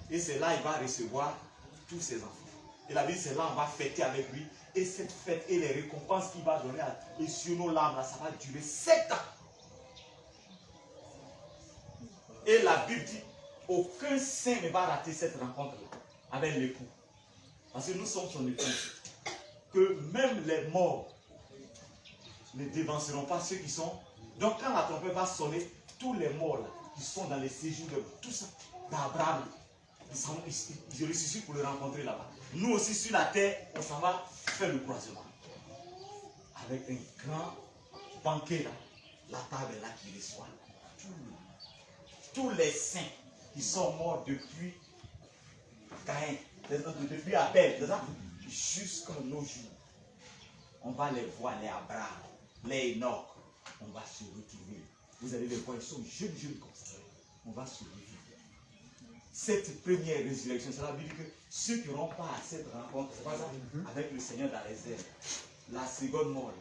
Et c'est là qu'il va recevoir tous ses enfants. Et la Bible, c'est là qu'on va fêter avec lui. Et cette fête et les récompenses qu'il va donner et sur nos larmes, là, ça va durer 7 ans. Et la Bible dit, aucun saint ne va rater cette rencontre-là avec l'époux. Parce que nous sommes son époux. Que même les morts ne dévanceront pas ceux qui sont. Donc quand la trompette va sonner, tous les morts là, qui sont dans les séjours de tout ça, d'Abraham, ils ressuscitent pour le rencontrer là-bas. Nous aussi sur la terre, on s'en va faire le croisement. Avec un grand banquet là, la table est là qui reçoit tous les saints qui sont morts depuis Caïn, depuis Abel, jusqu'à nos jours. On va les voir, les Abraham, les Enoch, on va se retrouver. Vous allez les voir, ils sont jeunes comme ça. On va se retrouver. Cette première résurrection, cela veut dire que ceux qui n'auront pas à cette rencontre, c'est pas ça, avec le Seigneur dans les airs. La seconde mort,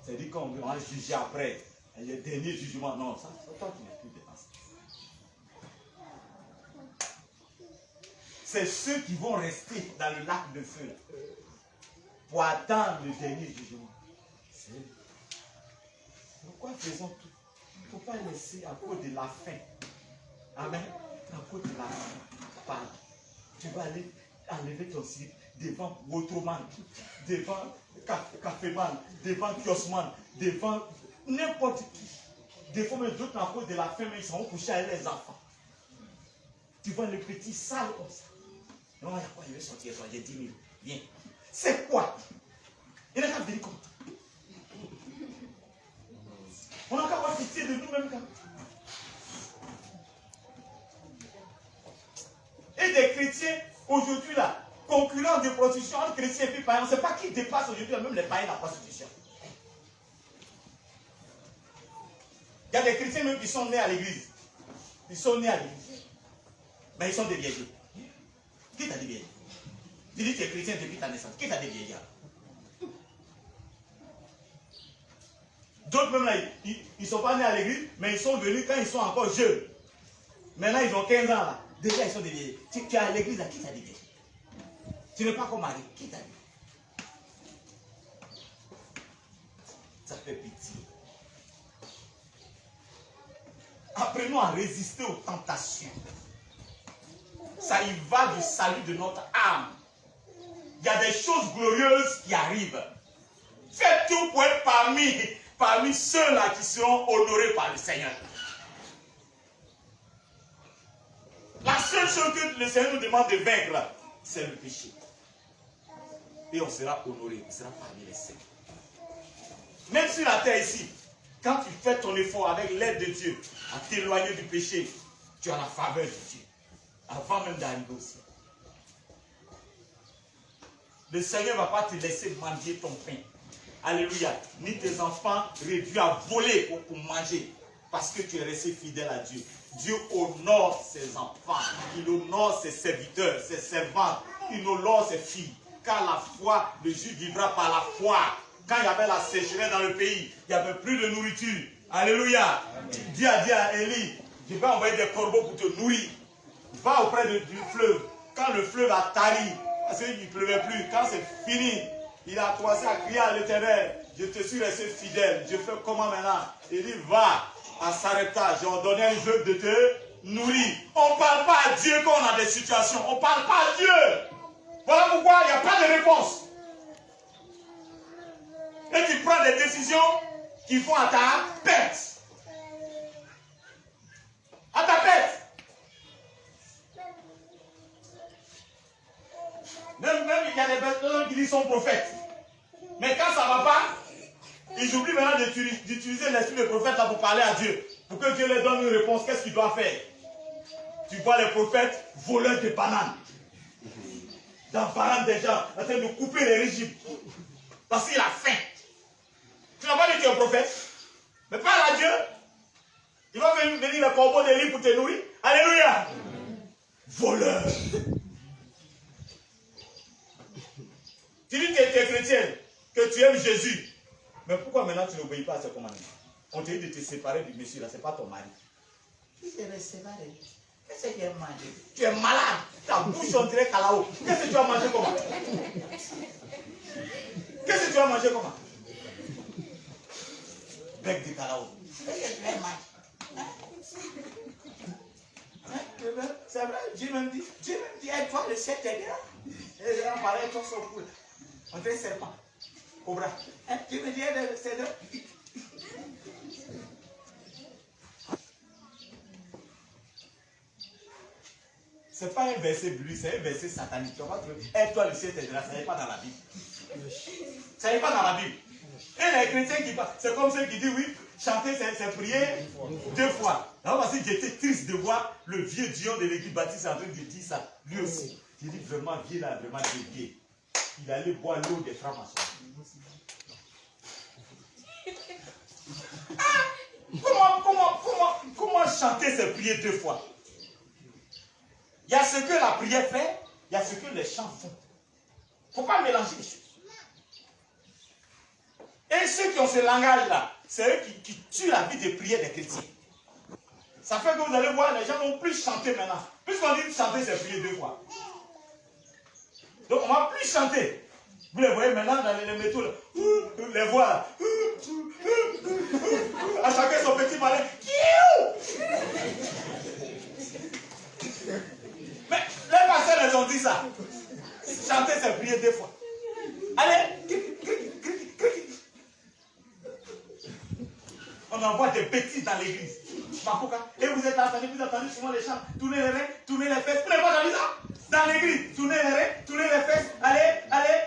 c'est-à-dire qu'on va juger après, le dernier jugement, non, ça, toi tu n'es plus dépassé. C'est ceux qui vont rester dans le lac de feu là, pour attendre le dernier jugement. Pourquoi faisons tout? Il ne faut pas laisser à cause de la faim. Amen. À cause de la faim. Tu vas aller enlever ton slip devant Wotroman, devant Caféman, devant Kiosman, devant n'importe qui. Des fois, même d'autres à cause de la faim, mais ils sont couchés avec les enfants. Tu vois le petit sale comme ça. Non, il y a quoi? Il veut sortir, j'ai 10 000. Viens. C'est quoi? Il n'a qu'à venir comme ça. On n'a qu'à avoir pitié de nous-mêmes. Et des chrétiens, aujourd'hui, là, concurrents de prostitution entre chrétiens et puis païens, on ne sait pas qui dépasse aujourd'hui, même les païens, la prostitution. Il y a des chrétiens même qui sont nés à l'église. Ils sont nés à l'église. Mais ils sont des vieillards. Qui t'a dit vieillards? Tu dis que tu es chrétien depuis ta naissance. Qui t'a dit vieillards? D'autres même là, ils ne sont pas nés à l'église, mais ils sont venus quand ils sont encore jeunes. Maintenant, ils ont 15 ans là. Déjà, ils sont des vieillards. Tu es à l'église là, qui t'a dit vieillards? Tu n'es pas comme Marie. Qui t'a dit? Ça fait pitié. Apprenons à résister aux tentations. Ça y va du salut de notre âme. Il y a des choses glorieuses qui arrivent. Faites tout pour être parmi ceux-là qui seront honorés par le Seigneur. La seule chose que le Seigneur nous demande de vaincre, c'est le péché. Et on sera honoré, on sera parmi les saints. Même sur la terre ici, quand tu fais ton effort avec l'aide de Dieu à t'éloigner du péché, tu as la faveur de Dieu. Avant même d'arriver au ciel. Le Seigneur ne va pas te laisser manger ton pain. Alléluia. Ni tes enfants réduits à voler pour manger. Parce que tu es resté fidèle à Dieu. Dieu honore ses enfants. Il honore ses serviteurs, ses servantes. Il honore ses filles. Car la foi, le juif vivra par la foi. Quand il y avait la sécheresse dans le pays, il n'y avait plus de nourriture. Alléluia. Dieu a dit à Élie, je vais envoyer des corbeaux pour te nourrir. Va auprès du fleuve. Quand le fleuve a tari, parce qu'il ne pleuvait plus, quand c'est fini, il a commencé à crier à l'Éternel, je te suis resté fidèle. Je fais comment maintenant? Il dit, va à Sarepta, j'ai ordonné à un veuve de te nourrir. On ne parle pas à Dieu quand on a des situations. On ne parle pas à Dieu. Voilà pourquoi il n'y a pas de réponse. Et tu prends des décisions qui font à ta perte. À ta perte. Même il y a des personnes qui disent sont prophètes. Mais quand ça ne va pas, ils oublient maintenant d'utiliser l'esprit de prophète là pour parler à Dieu. Pour que Dieu leur donne une réponse. Qu'est-ce qu'il doit faire? Tu vois les prophètes voleurs de bananes. Dans banane des gens, en train de couper les régimes. Parce qu'il a faim. Tu n'as pas dit que tu es un prophète. Mais parle à Dieu. Il va venir le corbeau d'Élie pour te nourrir. Alléluia. Voleur. Tu dis que tu es chrétienne, que tu aimes Jésus. Mais pourquoi maintenant tu n'obéis pas à ses commandements? On te dit de te séparer du monsieur là, ce n'est pas ton mari. Il s'est séparé. Qu'est-ce que tu as mangé? Tu es malade. Ta bouche on dirait calao. Qu'est-ce que tu as mangé comment? Qu'est-ce que tu as mangé comment? Bec de calao. Qu'est-ce que tu as mangé? C'est vrai, Dieu me dit, aide-toi, le ciel t'aidera. Et je vais en parler avec ton secours. On dirait serpent. Cobra. Dieu me dit, aide le cèdre. Ce n'est pas un verset biblique, c'est un verset satanique. Aide-toi, le ciel t'aidera. Ça n'est pas dans la Bible. Ça n'est pas dans la Bible. Et les chrétiens qui parlent, c'est comme ceux qui disent oui, chanter c'est prier 2 fois. Non, parce que j'étais triste de voir le vieux Dion de l'église baptiste en train de dire ça. Lui aussi. J'ai dit vraiment, vieux là, vraiment dévié. Il allait boire l'eau des francs-maçons. Comment chanter c'est prier 2 fois? Il y a ce que la prière fait, il y a ce que les chants font. Il ne faut pas mélanger les choses. Et ceux qui ont ce langage-là, c'est eux qui tuent la vie de prière des chrétiens. Ça fait que vous allez voir, les gens vont plus chanter maintenant. Puisqu'on dit chanter, c'est prier 2 fois. Donc on ne va plus chanter. Vous les voyez maintenant dans les métaux, là. Les voix là. À chacun son petit malin. Mais les pasteurs les ont dit ça. Chanter, c'est prier 2 fois. Allez. On envoie des bêtises dans l'église. Et vous êtes attendez souvent les chants. Tournez les reins, tournez les fesses. Vous n'avez pas entendu ça? Dans l'église, tournez les reins, tournez les fesses. Allez, allez.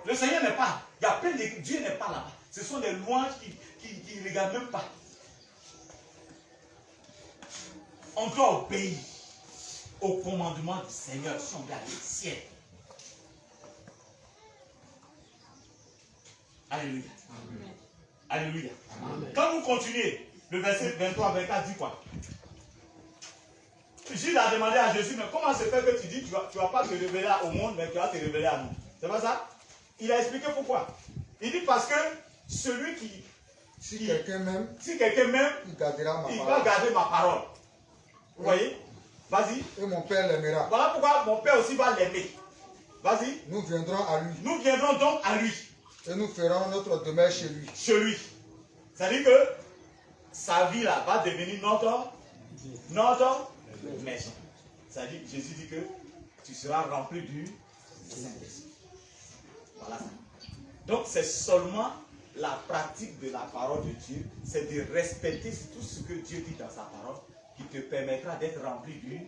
Le Seigneur n'est pas. Il y a plein d'églises. Dieu n'est pas là-bas. Ce sont des louanges qui ne regardent même pas. On doit obéir au commandement du Seigneur si on garde le ciel. Alléluia. Amen. Alléluia. Amen. Quand vous continuez, le verset 23-24 dit quoi? Judas a demandé à Jésus, mais comment se fait que tu dis tu vas pas te révéler au monde, mais tu vas te révéler à nous? C'est pas ça? Il a expliqué pourquoi. Il dit parce que celui qui... Si quelqu'un m'aime, il va garder ma parole. Vous voyez? Vas-y. Et mon Père l'aimera. Voilà pourquoi mon Père aussi va l'aimer. Vas-y. Nous viendrons à lui. Nous viendrons donc à lui. Et nous ferons notre demeure chez lui. Chez lui. C'est-à-dire que sa vie là va devenir notre maison. C'est-à-dire que Jésus dit que tu seras rempli du Saint-Esprit. Voilà ça. Donc c'est seulement la pratique de la parole de Dieu, c'est de respecter tout ce que Dieu dit dans sa parole, qui te permettra d'être rempli du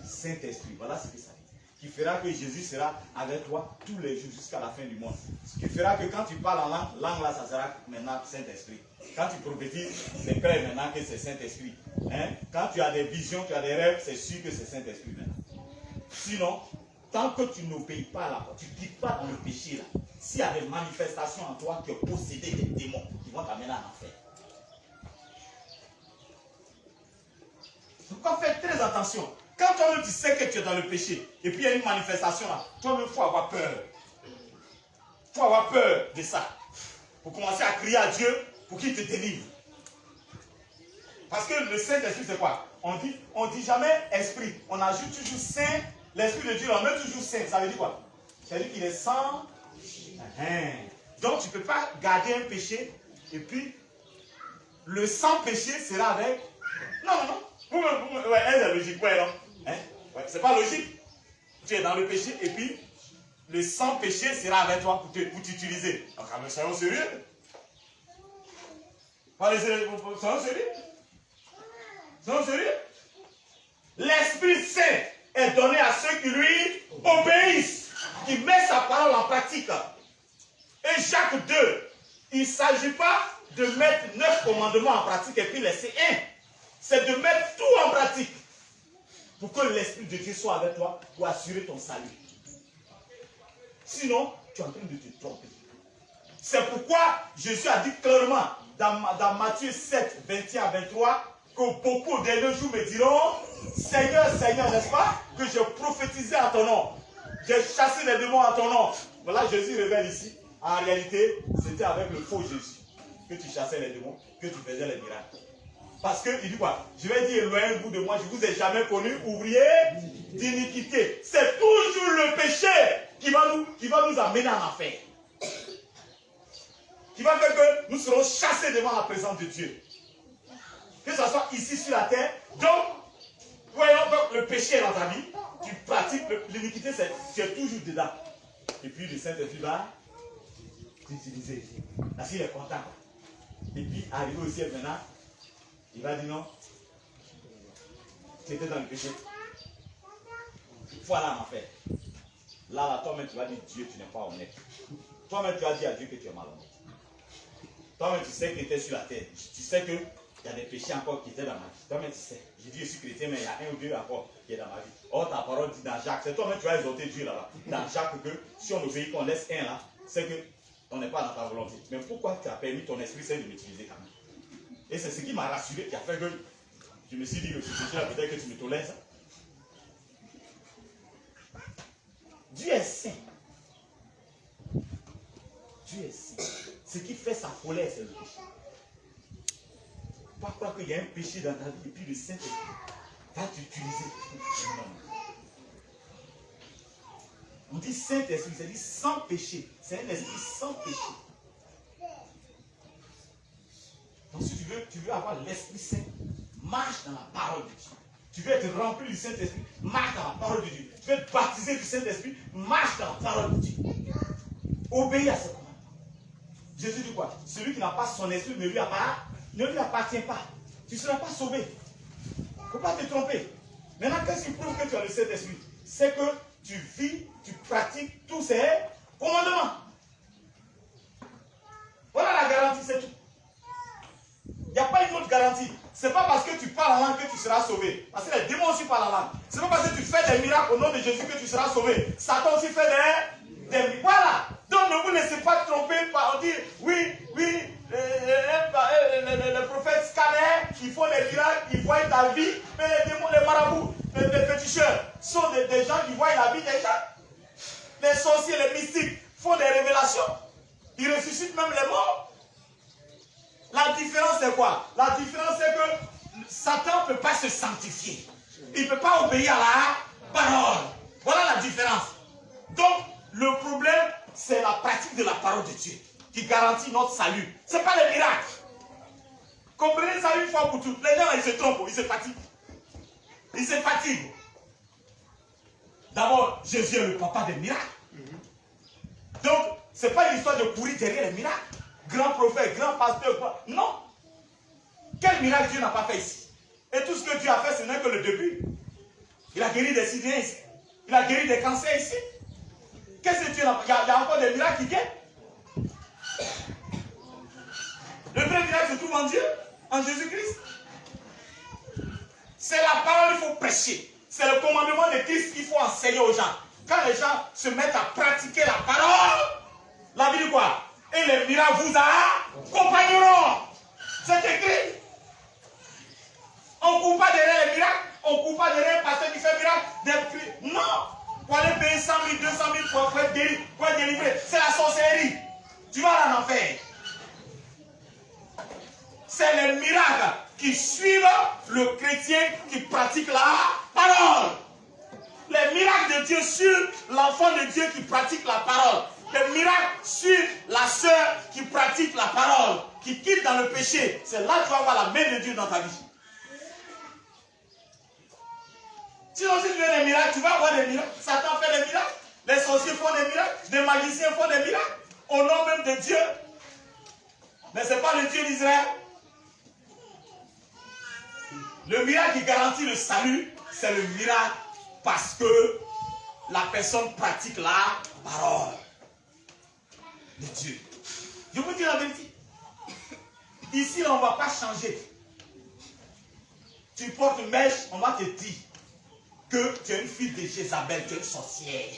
Saint-Esprit. Voilà ce que ça dit. Qui fera que Jésus sera avec toi tous les jours jusqu'à la fin du monde. Ce qui fera que quand tu parles en langue là, ça sera maintenant Saint-Esprit. Quand tu prophétises, c'est clair maintenant que c'est Saint-Esprit. Hein? Quand tu as des visions, tu as des rêves, c'est sûr que c'est Saint-Esprit maintenant. Sinon, tant que tu n'obéis pas là, tu ne quittes pas dans le péché là, s'il y a des manifestations en toi qui ont possédé des démons qui vont t'amener en enfer. Pourquoi faire très attention? Quand toi-même tu sais que tu es dans le péché, et puis il y a une manifestation là, toi-même il faut avoir peur. Il faut avoir peur de ça. Pour commencer à crier à Dieu pour qu'il te délivre. Parce que le Saint-Esprit c'est quoi? On dit jamais esprit. On ajoute toujours saint. L'Esprit de Dieu, on met toujours saint. Ça veut dire quoi? Ça veut dire qu'il est sans. Donc tu ne peux pas garder un péché et puis le sans péché sera avec. Non. Ouais, c'est logique, ouais, non? Hein? Ouais, c'est pas logique. Tu es dans le péché et puis le sans péché sera avec toi pour t'utiliser. Donc, soyons sérieux. Soyons sérieux. Soyons sérieux. L'Esprit Saint est donné à ceux qui lui obéissent, qui mettent sa parole en pratique. Et Jacques 2, il ne s'agit pas de mettre 9 commandements en pratique et puis laisser un. C'est de mettre tout en pratique pour que l'Esprit de Dieu soit avec toi pour assurer ton salut. Sinon, tu es en train de te tromper. C'est pourquoi Jésus a dit clairement dans Matthieu 7, 21 à 23 que beaucoup au dernier jour me diront Seigneur, Seigneur, n'est-ce pas, que j'ai prophétisé en ton nom. J'ai chassé les démons en ton nom. Voilà, Jésus révèle ici. En réalité, c'était avec le faux Jésus que tu chassais les démons, que tu faisais les miracles. Parce qu'il dit quoi? Je vais dire, éloignez-vous de moi, je ne vous ai jamais connu, ouvrier d'iniquité. C'est toujours le péché qui va nous amener en enfer. Qui va faire que nous serons chassés devant la présence de Dieu. Que ce soit ici sur la terre. Donc, voyons, le péché est dans ta vie. Tu pratiques l'iniquité, tu es toujours dedans. Et puis le Saint-Esprit va t'utiliser. Parce qu'il est content. Et puis, arrivé au ciel maintenant, il va dire non. Tu étais dans le péché. Voilà en enfer. Là, toi-même, tu vas dire Dieu, tu n'es pas honnête. Toi-même, tu vas dire à Dieu que tu es malhonnête. Toi-même, tu sais que tu étais sur la terre. Tu sais qu'il y a des péchés encore qui étaient dans ma vie. Toi-même, tu sais. J'ai dit, je suis chrétien, mais il y a un ou deux encore qui est dans ma vie. Or, ta parole dit dans Jacques, c'est toi-même, tu vas exalter Dieu là-bas. Dans Jacques, que si on obéit, qu'on laisse un là, c'est qu'on n'est pas dans ta volonté. Mais pourquoi tu as permis ton Esprit Saint de m'utiliser quand même? Et c'est ce qui m'a rassuré, qui a fait que je me suis dit que ce péché-là, peut-être que tu me tolères ça. Dieu est saint. Dieu est saint. Ce qui fait sa colère, c'est le péché. Pas croire qu'il y a un péché dans ta vie et puis le Saint-Esprit va t'utiliser. Non. On dit Saint-Esprit, c'est dit sans péché. C'est un esprit sans péché. Donc si tu veux avoir l'Esprit Saint, marche dans la parole de Dieu. Tu veux être rempli du Saint-Esprit, marche dans la parole de Dieu. Tu veux être baptisé du Saint-Esprit, marche dans la parole de Dieu. Obéis à ce commandement. Jésus dit quoi? Celui qui n'a pas son esprit ne lui appartient pas. Tu ne seras pas sauvé. Il ne faut pas te tromper. Maintenant, qu'est-ce qui prouve que tu as le Saint-Esprit? C'est que tu vis, tu pratiques tous ces commandements. Voilà la garantie, c'est tout. Il n'y a pas une autre garantie. Ce n'est pas parce que tu parles en langue que tu seras sauvé. Parce que les démons aussi parlent en langue. Ce n'est pas parce que tu fais des miracles au nom de Jésus que tu seras sauvé. Satan aussi fait des miracles. Voilà. Donc ne vous laissez pas tromper par dire oui, le prophète scanner, ils font des miracles, ils voient ta vie, mais les démons, les marabouts, les féticheurs sont des gens qui voient la vie des gens. Les sorciers, les mystiques font des révélations. Ils ressuscitent même les morts. La différence c'est quoi? La différence c'est que Satan ne peut pas se sanctifier. Il ne peut pas obéir à la parole. Voilà la différence. Donc, le problème, c'est la pratique de la parole de Dieu qui garantit notre salut. Ce n'est pas les miracles. Comprenez ça une fois pour toutes. Les gens, ils se trompent, ils se fatiguent. Ils se fatiguent. D'abord, Jésus est le papa des miracles. Donc, ce n'est pas une histoire de courir derrière les miracles. Grand prophète, grand pasteur, quoi. Non. Quel miracle Dieu n'a pas fait ici? Et tout ce que Dieu a fait, ce n'est que le début. Il a guéri des Syriens ici. Il a guéri des cancers ici. Qu'est-ce que Dieu n'a pas? Il y a encore des miracles qui viennent. Le vrai miracle se trouve en Dieu, en Jésus-Christ. C'est la parole qu'il faut prêcher. C'est le commandement de Christ qu'il faut enseigner aux gens. Quand les gens se mettent à pratiquer la parole, La Bible dit quoi? Et les miracles vous accompagneront. C'est écrit. On ne court pas derrière les miracles. On ne court pas derrière un pasteur qui fait miracle. Non. Pour aller payer 100 000, 200 000 pour être délivré. C'est la sorcellerie. Tu vas aller en enfer. C'est les miracles qui suivent le chrétien qui pratique la parole. Les miracles de Dieu suivent l'enfant de Dieu qui pratique la parole. Les miracles suivent la sœur qui pratique la parole, qui quitte dans le péché. C'est là que tu vas voir la main de Dieu dans ta vie. Sinon, si tu veux des miracles, tu vas avoir des miracles. Satan fait des miracles. Les sorciers font des miracles. Les magiciens font des miracles. Au nom même de Dieu. Mais ce n'est pas le Dieu d'Israël. Le miracle qui garantit le salut, c'est le miracle parce que la personne pratique la parole de Dieu. Je vous dis la vérité. Ici, on ne va pas changer. Tu portes une mèche, on va te dire que tu es une fille de Jézabel, tu es une sorcière.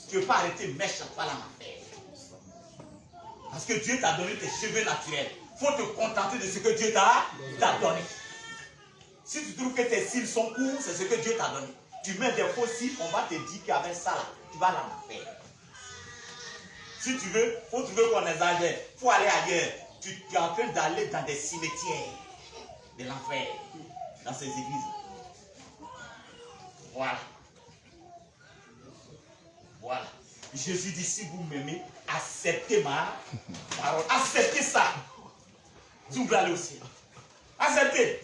Tu ne veux pas arrêter mèche, pas la mafère. Parce que Dieu t'a donné tes cheveux naturels. Il faut te contenter de ce que Dieu t'a donné. Si tu trouves que tes cils sont courts, c'est ce que Dieu t'a donné. Tu mets des faux cils, on va te dire qu'avec ça, là, tu vas la faire. Si tu veux, faut trouver qu'on exagère. Il faut aller ailleurs. Tu es en train d'aller dans des cimetières de l'enfer, dans ces églises. Voilà. Voilà. Jésus dit, si vous m'aimez, acceptez ma parole. Acceptez ça. Si vous voulez aller au ciel. Acceptez.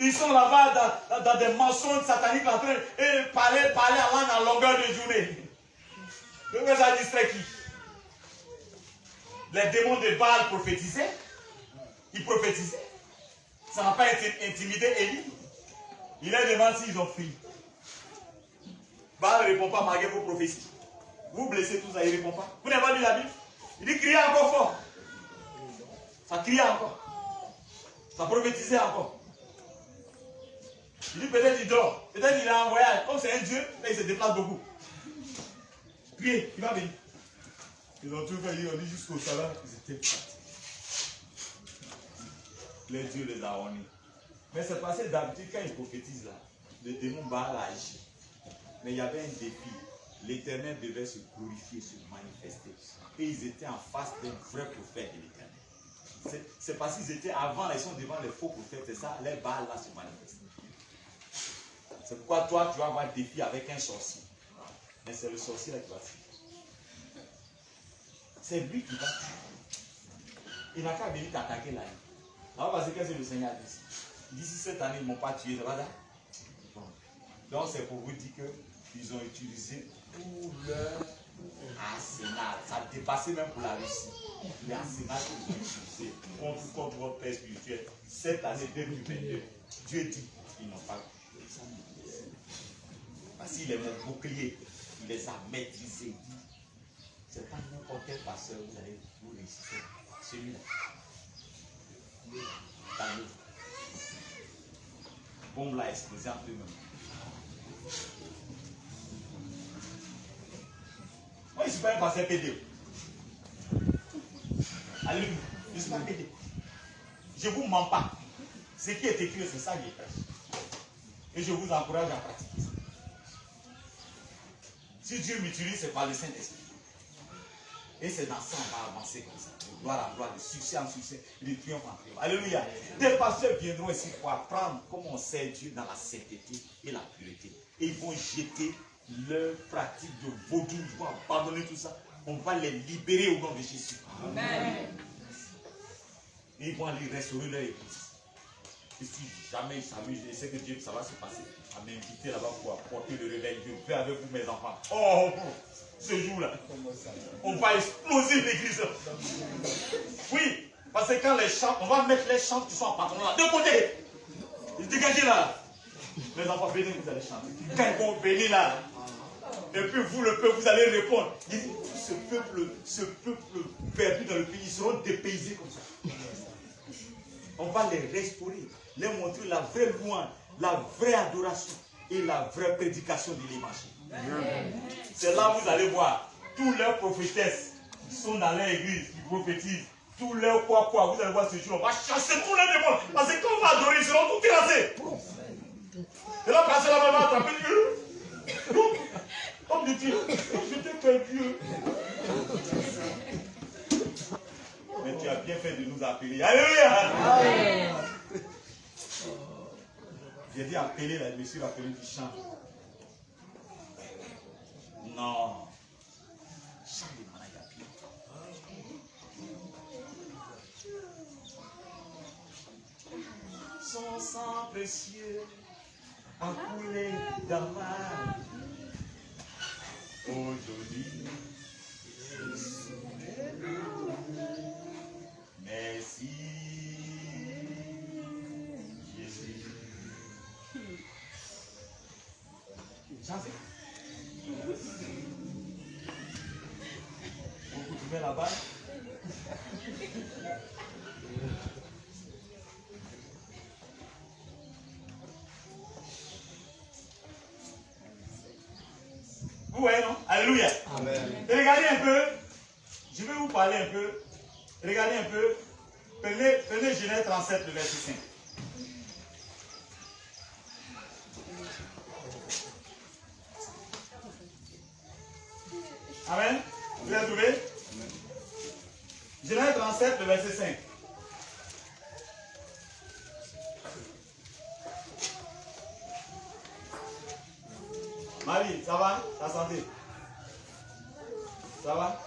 Ils sont là-bas dans des mensonges sataniques en train de parler en langue en longueur de journée. Donc ça distrait qui? Les démons de Baal prophétisaient. Ils prophétisaient. Ça n'a pas intimidé Élie. Il est demandé s'ils ont fui. Baal ne répond pas malgré vos prophéties. Vous blessez tout ça, il ne répond pas. Vous n'avez pas lu la Bible? Il dit criez encore fort. Ça criait encore. Ça prophétisait encore. Il dit peut-être il dort. Peut-être il est en voyage. Comme c'est un Dieu, là il se déplace beaucoup. Priez, il va venir. Ils ont tout fait, ils ont dit jusqu'au sabbat, ils étaient fatigués. Les dieux les a honnis. Mais c'est passé d'habitude quand ils prophétisent là. Le démon Baal a agi. Mais il y avait un défi. L'Éternel devait se glorifier, se manifester. Et ils étaient en face d'un vrai prophète de l'Éternel. C'est parce qu'ils étaient avant, ils sont devant les faux prophètes. C'est ça, les Baal là se manifestent. C'est pourquoi toi, tu vas avoir un défi avec un sorcier. Mais c'est le sorcier là qui va tuer. C'est lui qui va tuer. Il n'a qu'à venir t'attaquer là. Alors, parce que qu'est-ce que le Seigneur dit? D'ici cette année, ils ne m'ont pas tué, ça va là? Donc, c'est pour vous dire qu'ils ont utilisé tout leur arsenal. Ça a dépassé même pour la Russie. L'arsenal qu'ils ont utilisé contre votre père spirituel. Cette année 2022, Dieu dit qu'ils n'ont pas tué. Parce qu'il est mon bouclier. Il les a maîtrisés. C'est pas n'importe quel pasteur vous allez vous réussir. Celui-là. Dans l'eau. Bombe l'a explosé entre eux-mêmes. Moi, je ne suis pas un pasteur pédé. Alléluia. Je ne suis pas pédé. Je ne vous mens pas. Ce qui est écrit, c'est ça qui est prêche. Et je vous encourage à pratiquer ça. Si Dieu m'utilise, c'est par le Saint-Esprit. Et c'est dans ça qu'on va avancer comme ça. De gloire en gloire, de succès en succès, de triomphe en triomphe. Alléluia. Des pasteurs viendront ici pour apprendre comment on sert Dieu dans la sainteté et la pureté. Et ils vont jeter leur pratique de vaudou. Ils vont abandonner tout ça. On va les libérer au nom de Jésus. Amen. Et ils vont aller restaurer leur église. Et si jamais ils s'amusent, je sais que Dieu, ça va se passer. À m'inviter là-bas pour apporter le réveil. Je vais avec vous, mes enfants. Oh, ce jour-là, on va exploser l'église. Oui, parce que quand les chants, on va mettre les chants qui sont en pantalon là, de côté. Ils dégagez là. Mes enfants, venez, vous allez chanter. Quand ils vont venir là, et puis vous, le peuple, vous allez répondre. Ce peuple perdu dans le pays, ils seront dépaysés comme ça. On va les restaurer, les montrer la vraie louange, la vraie adoration et la vraie prédication de l'évangile. C'est là où vous allez voir. toutes leurs prophétesses sont dans leur église, qui prophétisent. Tous leurs quoi, vous allez voir ce jour, on va chasser tous les démons. Parce que quand on va adorer, ils seront tous terrassés. Et là, passer la main va attraper Dieu. Comme dit-il, j'étais quel Dieu. Mais tu as bien fait de nous appeler. Alléluia. J'ai dit appeler, là, je me suis rappelé du chant. Non. Chant de Managapi. Son sang précieux a coulé dans ma vie. Aujourd'hui, je suis merci, Jésus. Chantez. Vous trouvez la balle? Ouais, non? Alléluia. Amen. Regardez un peu. Je vais vous parler un peu. Regardez un peu. Prenez Genèse 37, le verset 5. Amen. Vous l'avez trouvé? Genèse 37, le verset 5. Marie, ça va? Ta santé? Ça va?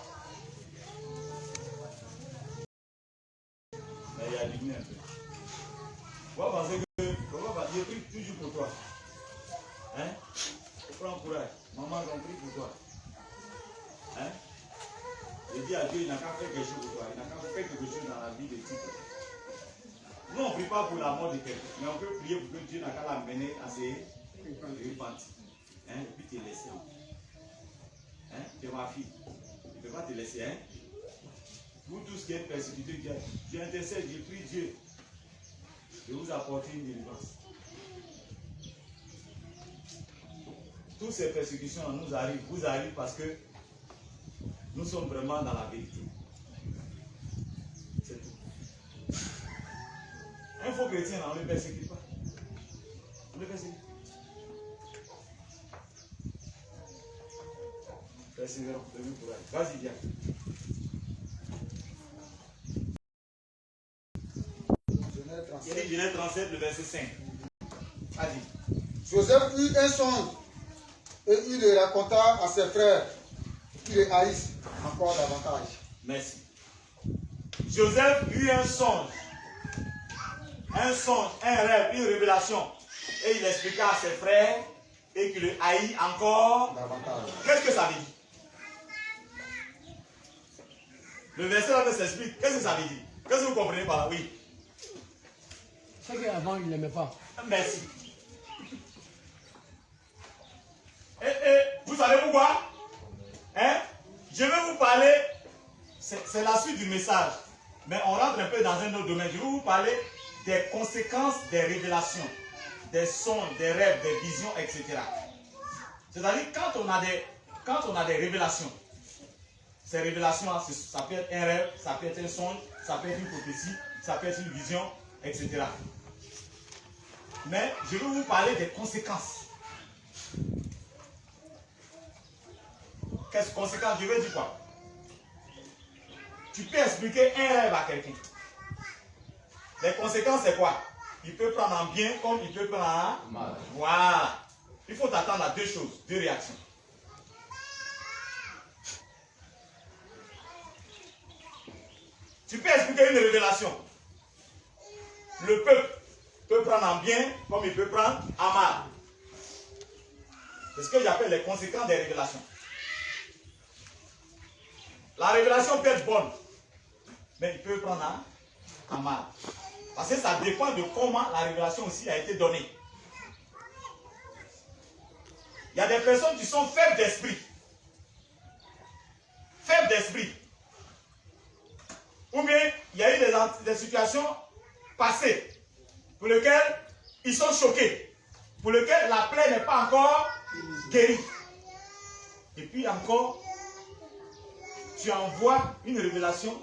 Mais il y a du bien un peu. On va penser que je prie toujours pour toi. Hein? Prends courage. Maman, j'en prie pour toi. Hein? Je dis à Dieu, il n'a qu'à faire quelque chose pour toi. Il n'a qu'à faire quelque chose dans la vie de tout. Nous, on ne prie pas pour la mort de quelqu'un, mais on peut prier pour que Dieu n'a qu'à l'amener à se repentir. Hein? Et puis te laisser. Hein? Tu es ma fille. Il ne peut pas te laisser. Hein? Vous tous qui êtes persécutés, Dieu intercède, je prie Dieu de vous apporter une délivrance. Toutes ces persécutions nous arrivent, vous arrivent parce que nous sommes vraiment dans la vérité. C'est tout. Un faux chrétien, on ne le persécute pas. On le persécute. Persévérons, levez le courage. Vas-y, viens. Il dit Genèse 37, le verset 5. Vas-y. Joseph eut un songe et il le raconta à ses frères qui le haïssent encore davantage. Merci. Joseph eut un songe, un rêve, une révélation. Et il expliqua à ses frères et qu'il le haït encore Davantage. Qu'est-ce que ça veut dire? Le verset là s'explique. Qu'est-ce que ça veut dire? Qu'est-ce que vous comprenez par là? Oui. C'est qu'avant, il ne l'aimait pas. Merci. Et vous savez pourquoi? Hein? Je vais vous parler, c'est la suite du message, mais on rentre un peu dans un autre domaine. Je vais vous parler des conséquences des révélations, des songes, des rêves, des visions, etc. C'est-à-dire quand on a des révélations, ces révélations, ça peut être un rêve, ça peut être un songe, ça peut être une prophétie, ça peut être une vision, etc. Mais je vais vous parler des conséquences. Qu'est-ce que conséquences? Je vais dire quoi? Tu peux expliquer un rêve à quelqu'un. Les conséquences, c'est quoi? Il peut prendre en bien comme il peut prendre en mal. Voilà. Il faut t'attendre à deux choses, deux réactions. Tu peux expliquer une révélation. Le peuple peut prendre en bien comme il peut prendre en mal. C'est ce que j'appelle les conséquences des révélations. La révélation peut être bonne, mais il peut prendre en mal. Parce que ça dépend de comment la révélation aussi a été donnée. Il y a des personnes qui sont faibles d'esprit. Faibles d'esprit. Ou bien, il y a eu des situations passées pour lesquelles ils sont choqués. Pour lesquelles la plaie n'est pas encore guérie. Et puis encore, tu envoies une révélation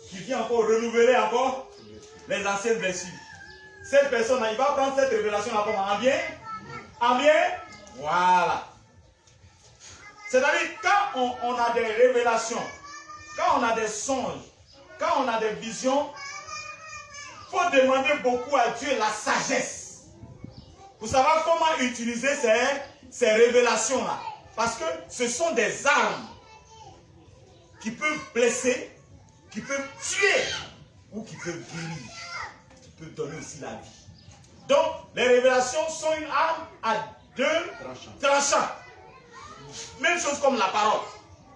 qui vient encore renouveler encore les anciennes blessures. Cette personne, il va prendre cette révélation-là comme en bien. En bien. Voilà. C'est-à-dire, quand on a des révélations, quand on a des songes, quand on a des visions, il faut demander beaucoup à Dieu la sagesse. Pour savoir comment utiliser ces révélations-là. Parce que ce sont des armes qui peuvent blesser, qui peuvent tuer ou qui peuvent guérir, qui peuvent donner aussi la vie. Donc, les révélations sont une arme à deux tranchants. Même chose comme la parole.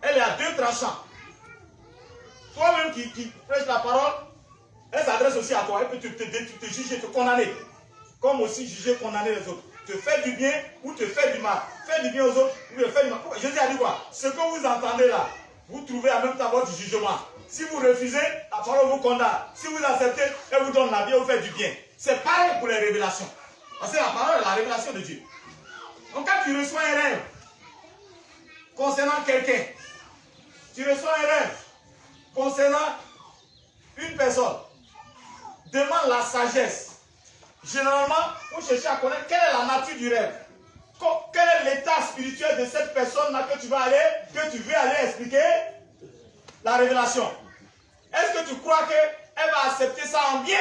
Elle est à deux tranchants. Toi-même qui prêches la parole, elle s'adresse aussi à toi. Elle peut te juger, te condamner. Comme aussi juger, condamner les autres. Te faire du bien ou te faire du mal. Faire du bien aux autres ou te faire du mal. Jésus a dit quoi? Ce que vous entendez là, vous trouvez en même temps votre jugement. Si vous refusez, la parole vous condamne. Si vous acceptez, elle vous donne la vie et vous fait du bien. C'est pareil pour les révélations. Parce que la parole est la révélation de Dieu. Donc quand tu reçois un rêve concernant quelqu'un, tu reçois un rêve concernant une personne, demande la sagesse. Généralement, il faut chercher à connaître quelle est la nature du rêve. Quel est l'état spirituel de cette personne-là que tu veux aller expliquer la révélation. Est-ce que tu crois qu'elle va accepter ça en bien?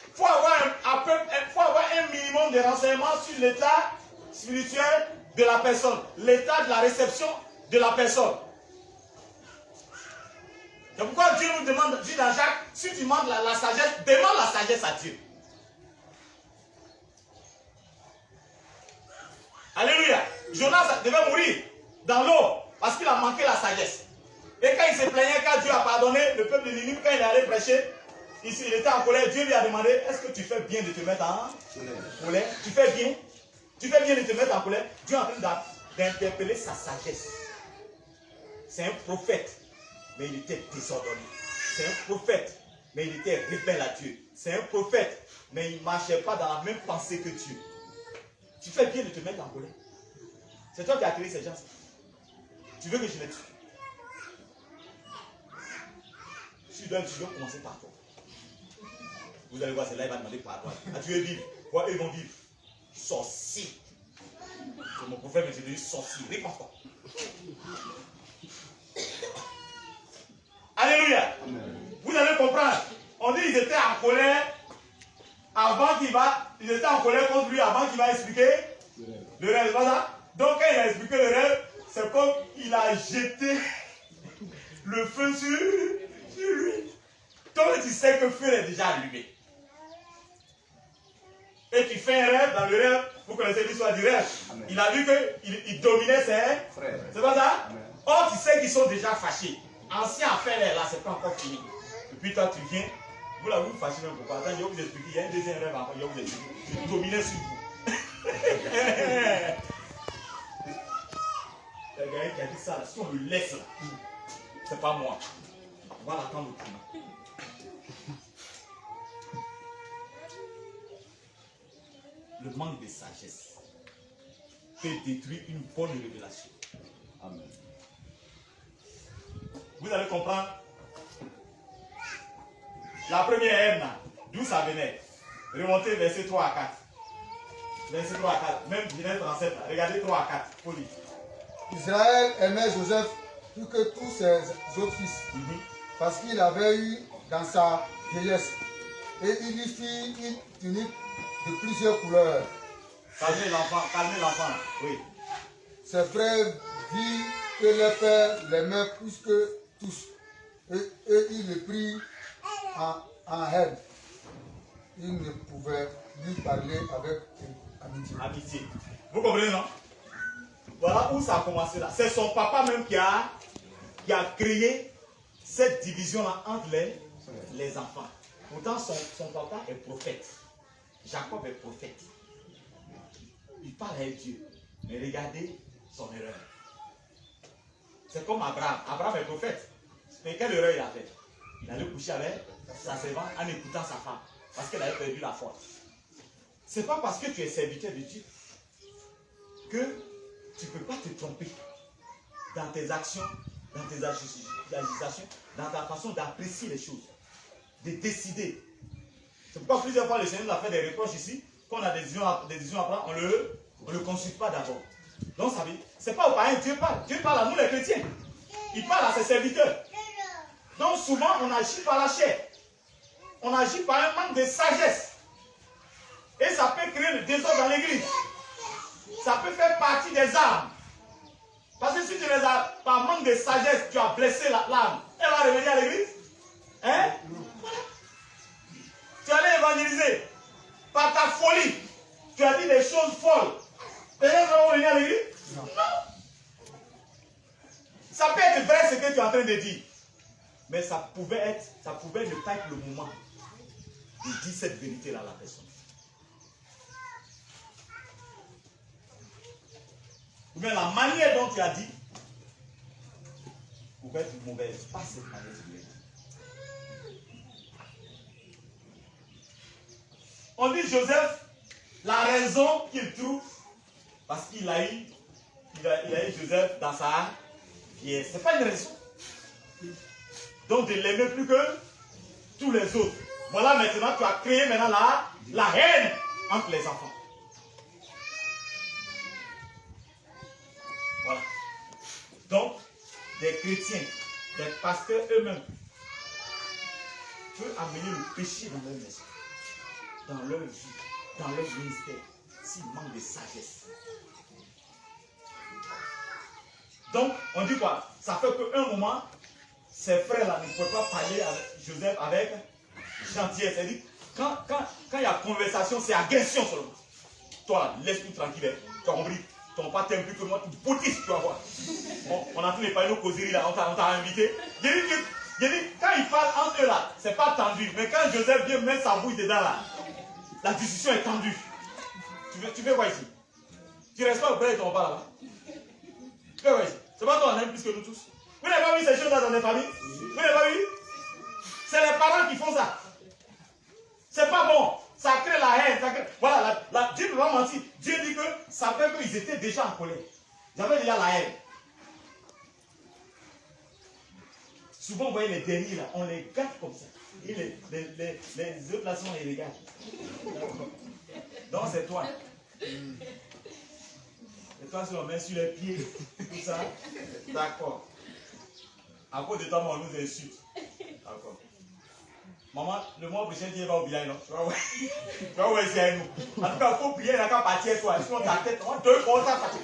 Il faut avoir un minimum de renseignements sur l'état spirituel de la personne, l'état de la réception de la personne. C'est pourquoi Dieu nous demande, dit dans Jacques, si tu demandes la sagesse, demande la sagesse à Dieu. Alléluia. Jonas devait mourir dans l'eau parce qu'il a manqué la sagesse. Et quand il se plaignait, quand Dieu a pardonné le peuple de Ninive, quand il est allé prêcher, il était en colère, Dieu lui a demandé, est-ce que tu fais bien de te mettre en colère? Tu fais bien? Tu fais bien de te mettre en colère? Dieu est en train d'interpeller sa sagesse. C'est un prophète, mais il était désordonné. C'est un prophète, mais il était rebelle à Dieu. C'est un prophète, mais il ne marchait pas dans la même pensée que Dieu. Tu fais bien de te mettre en colère. C'est toi qui as créé ces gens. Tu veux que je les tue? Tu dois commencer par toi. Vous allez voir, c'est là il va demander pardon. Ah, tu veux vivre? Quoi, ils vont vivre? Sorcier. C'est mon prophète, mais c'est devenu sorcier. Réponds-toi. Alléluia. Amen. Vous allez comprendre. On dit qu'ils étaient en colère avant qu'il va. Ils étaient en colère contre lui avant qu'il va expliquer le rêve. Voilà. Donc quand il a expliqué le rêve, c'est comme il a jeté le feu sur lui. Toi, tu sais que le feu est déjà allumé. Et tu fais un rêve, dans le rêve, vous connaissez l'histoire du rêve. Amen. Il a vu qu'il dominait ses frères. C'est pas ça? Amen. Or, tu sais qu'ils sont déjà fâchés. Ancien affaire là, c'est pas encore fini. Et puis toi, tu viens, vous là, vous vous fâchez même pour pas. Attends, je vais vous expliquer, il y a un deuxième rêve encore, je vais vous expliquer. Je dominais sur vous. Le gars qui a dit ça, là, si on le laisse là, c'est pas moi. On va l'attendre au climat. Le manque de sagesse peut détruire une bonne révélation. Amen. Vous allez comprendre. La première haine, d'où ça venait? Remontez verset 3 à 4. Verset 3 à 4. Même Genèse 37, regardez 3 à 4. Faut lire. Israël aimait Joseph plus que tous ses autres fils, parce qu'il avait eu dans sa vieillesse, et il lui fit une tunique de plusieurs couleurs. Calmez l'enfant, oui. Ses frères virent que le père l'aimait plus que tous, et il le prit en haine. Il ne pouvait lui parler avec amitié. Vous comprenez, non? Voilà où ça a commencé là. C'est son papa même qui a créé cette division-là entre les enfants. Pourtant, son papa est prophète. Jacob est prophète. Il parle avec Dieu. Mais regardez son erreur. C'est comme Abraham. Abraham est prophète. Mais quelle erreur il a fait? Il allait coucher avec sa servante en écoutant sa femme. Parce qu'elle avait perdu la foi. Ce n'est pas parce que tu es serviteur de Dieu que tu ne peux pas te tromper dans tes actions dans tes agitations, dans ta façon d'apprécier les choses, de décider. C'est pourquoi plusieurs fois le Seigneur nous a fait des reproches ici. Quand on a des décisions à prendre, on ne le consulte pas d'abord. Donc ça veut dire, c'est pas aux païens, Dieu parle. Dieu parle à nous les chrétiens. Il parle à ses serviteurs. Donc souvent on agit par la chair. On agit par un manque de sagesse. Et ça peut créer le désordre dans l'église. Ça peut faire partie des armes. Parce que si tu les as, par manque de sagesse, tu as blessé l'âme, elle va revenir à l'église. Hein? Tu allais évangéliser. Par ta folie, tu as dit des choses folles. Les gens vont venir à l'église? Non. Ça peut être vrai ce que tu es en train de dire. Mais ça pouvait ne pas être le moment de dire cette vérité-là à la personne. Ou bien la manière dont tu as dit pouvait être mauvaise. Pas cette manière de dire. On dit Joseph, la raison qu'il trouve, parce qu'il a eu Joseph dans sa pièce. Ce n'est pas une raison. Donc de l'aimer plus que tous les autres. Voilà maintenant, tu as créé maintenant la haine entre les enfants. Voilà. Donc, des chrétiens, des pasteurs eux-mêmes, peuvent amener le péché dans leur maison, dans leur vie, dans leur ministère, s'ils manquent de sagesse. Donc, on dit quoi? Ça fait qu'un moment, ces frères-là ne peuvent pas parler avec Joseph avec gentillesse. C'est-à-dire, quand il y a conversation, c'est agression seulement. Toi, laisse-nous tranquille. Tu as compris? Ton père t'aime plus que moi, tu boutisses, tu vas voir. On a tous les parler nos causeries là, on t'a invité. J'ai dit, quand ils parlent entre eux là, c'est pas tendu. Mais quand Joseph vient mettre sa bouche dedans là, la discussion est tendue. Tu fais quoi ici? Tu restes pas auprès de ton père là-bas? Tu fais quoi ici? C'est pas toi, on aime plus que nous tous. Vous n'avez pas vu ces choses là dans les familles? Vous n'avez pas vu? C'est les parents qui font ça. C'est pas bon. Ça crée la haine. Ça crée... Voilà, Dieu ne peut pas mentir. Dieu dit que ça fait qu'ils étaient déjà en colère. Ils avaient déjà la haine. Souvent, vous voyez les derniers là, on les gâte comme ça. Et les autres là, on les regarde. Donc c'est toi. Et toi, si on met sur les pieds, tout ça, d'accord. À cause de toi, on nous insulte. D'accord. Maman, le mois prochain, Dieu va au village, non? Tu vas où c'est à nous. En tout cas, il faut prier, il n'y a qu'à partir toi. Sinon, ta tête, on te compte à partir.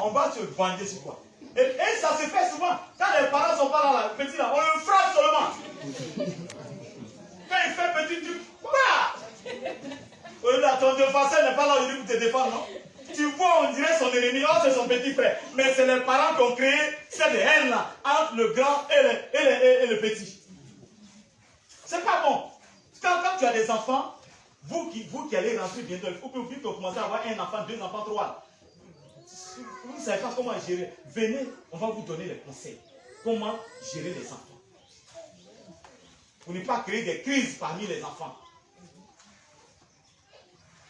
On va se venger sur quoi? Et ça se fait souvent. Quand les parents ne sont pas là, petit là, on le frappe seulement. Quand il fait petit, tu bah! Ton défenseur n'est pas là aujourd'hui pour te défendre, non? Tu vois, on dirait son ennemi, oh, c'est son petit frère. Mais c'est les parents qui ont créé cette haine-là entre le grand et le petit. C'est pas bon. Quand tu as des enfants, vous qui allez rentrer bientôt, il faut que vous commencez à avoir un enfant, 2 enfants, 3. Vous ne savez pas comment gérer. Venez, on va vous donner les conseils. Comment gérer les enfants. Pour ne pas créer des crises parmi les enfants.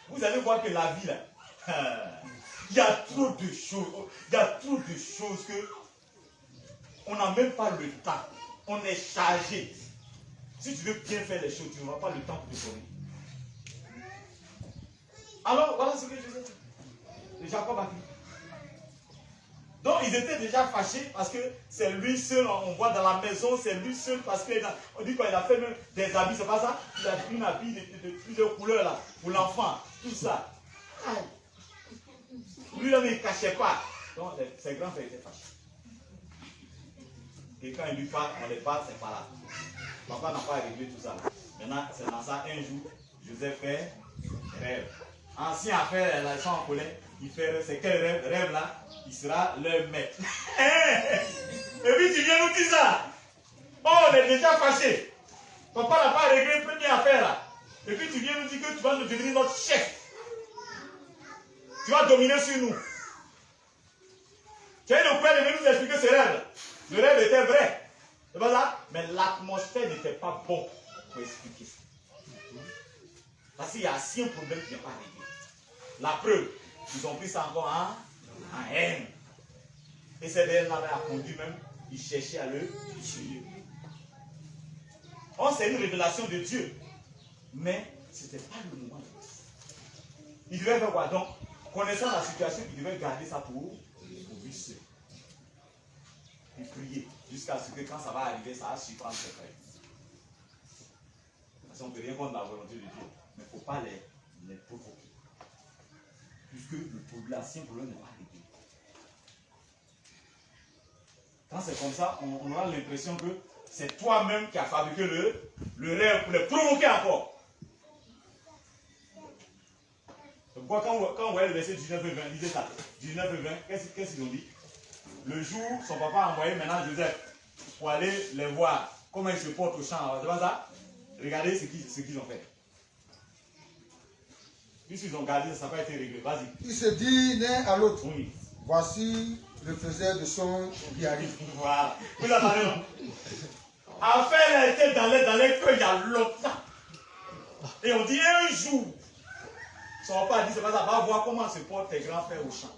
Vous allez voir que la vie, là, il y a trop de choses. Il y a trop de choses que on n'a même pas le temps. On est chargé. Si tu veux bien faire les choses, tu n'auras pas le temps pour te donner. Alors, voilà ce que je disais. Jacob a dit. Donc, ils étaient déjà fâchés parce que c'est lui seul, on voit dans la maison, c'est lui seul parce qu'on dit qu'il a fait même des habits, c'est pas ça? Il a pris un habit de plusieurs couleurs là, pour l'enfant, tout ça. Lui-là, il ne cachait pas. Donc, ses grands frères étaient fâchés. Et quand il lui parle, on les parle, c'est pas là. Papa n'a pas réglé tout ça. Maintenant, c'est dans ça, un jour, Joseph fait rêve. Ancien affaire, ils sont en colère. Il fait rêve. C'est quel rêve? Rêve là, il sera leur maître. Et puis tu viens nous dire ça. Oh, on est déjà fâché. Papa n'a pas réglé la première affaire là. Et puis tu viens nous dire que tu vas nous devenir notre chef. Tu vas dominer sur nous. Tu as eu le courage de venir nous expliquer ce rêve. Le rêve était vrai. C'est pas ça? Mais l'atmosphère n'était pas bonne pour expliquer ça. Parce qu'il y a assez un problème qui n'est pas réglé. La preuve, ils ont pris ça encore en haine. Et cette haine-là a conduit même, il cherchait à le tuer. Oh, c'est une révélation de Dieu. Mais ce n'était pas le moment. Il devait faire quoi? Donc, connaissant la situation, il devait garder ça pour lui seul. Il priait jusqu'à ce que quand ça va arriver, ça va surprendre ses frères. Parce qu'on ne peut rien contre la volonté de Dieu. Mais il ne faut pas les provoquer. Puisque l'ancien problème n'est pas réglé. Quand c'est comme ça, on a l'impression que c'est toi-même qui as fabriqué le rêve pour les provoquer encore. Pourquoi quand on voyait le verset 19 et 20, il disait ça. 19 et 20, qu'est-ce qu'ils ont dit? Le jour, son papa a envoyé maintenant Joseph pour aller les voir comment ils se portent au champ. C'est pas ça? Regardez ce qu'ils ont fait. Puisqu'ils ont gardé, ça n'a pas été réglé. Vas-y. Il se dit l'un à l'autre. Oui. Voici le faiseur de son qui arrive. Voilà. Vous attendez, non? Affaire était dans les feuilles il y a longtemps. Et on dit un jour. Son papa a dit, c'est pas ça, va voir comment se portent tes grands frères au champ.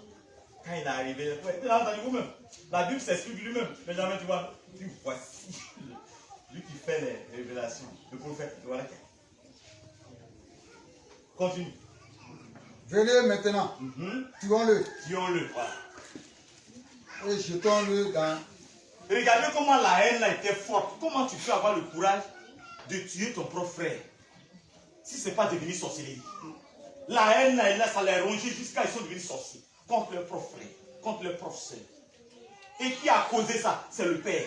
Quand il est arrivé, vous l'avez entendu vous-même. La Bible s'explique lui-même. Mais jamais tu vois, voici lui qui fait les révélations. Le prophète, voilà. Continue. Venez maintenant, tuons-le. Tuons-le, voilà. Et jetons-le dans... Regardez comment la haine là était forte. Comment tu peux avoir le courage de tuer ton propre frère si ce n'est pas devenu sorcellerie? La haine là, ça les rongé jusqu'à ils sont devenus sorciers. Contre leur propre frère, contre leur propre soeur. Et qui a causé ça? C'est le père.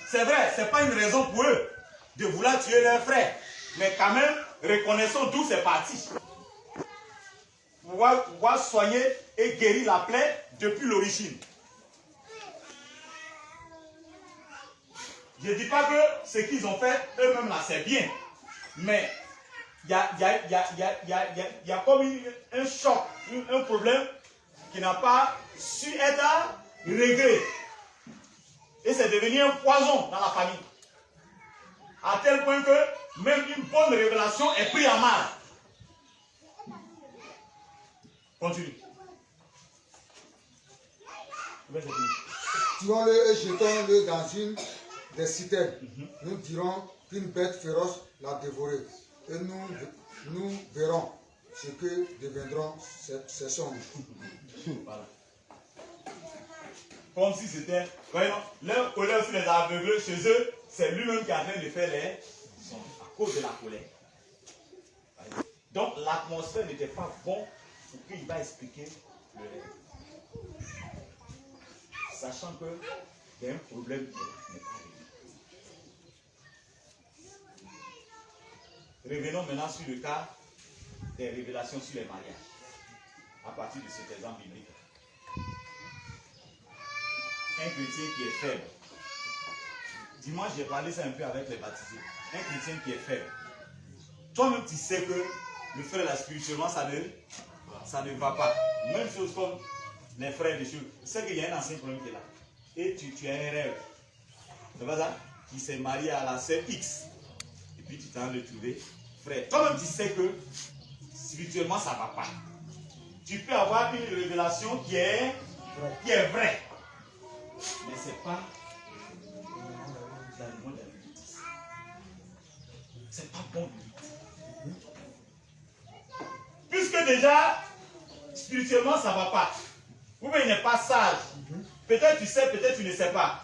C'est vrai, ce n'est pas une raison pour eux de vouloir tuer leur frère. Mais quand même, reconnaissons d'où c'est parti. Pouvoir soigner et guérir la plaie depuis l'origine. Je ne dis pas que ce qu'ils ont fait, eux-mêmes là, c'est bien. Mais il y a comme un choc, un problème qui n'a pas su être réglé. Et c'est devenu un poison dans la famille. À tel point que même une bonne révélation est prise en mal. Continue. Tuons-le et jetons-le dans une des citernes. Nous dirons qu'une bête féroce l'a dévoré. Et nous verrons ce que deviendront ces songes. Voilà. Comme si c'était... Voyez, leur colère sur les aveugles, chez eux, c'est lui-même qui est en train de faire les songes à cause de la colère. Donc l'atmosphère n'était pas bonne pour qu'il va expliquer le rêve. Sachant qu'il y a un problème qui n'est pas réglé. Revenons maintenant sur le cas des révélations sur les mariages. À partir de cet exemple biblique. Un chrétien qui est faible. Dimanche, j'ai parlé ça un peu avec les baptisés. Un chrétien qui est faible. Toi-même, tu sais que le frère là, spirituellement, ça ne va pas. Même chose comme les frères de choses. Tu sais qu'il y a un ancien problème qui est là. Et tu as un rêve. C'est pas ça? Qui s'est marié à la sœur X. Et puis tu t'en de trouver frère. Toi-même, tu sais que spirituellement, ça ne va pas. Tu peux avoir une révélation qui est vraie. Mais ce n'est pas dans le monde de la justice. Ce n'est pas bon. Puisque déjà, spirituellement, ça ne va pas. Ou bien il n'est pas sage. Peut-être tu sais, peut-être tu ne sais pas.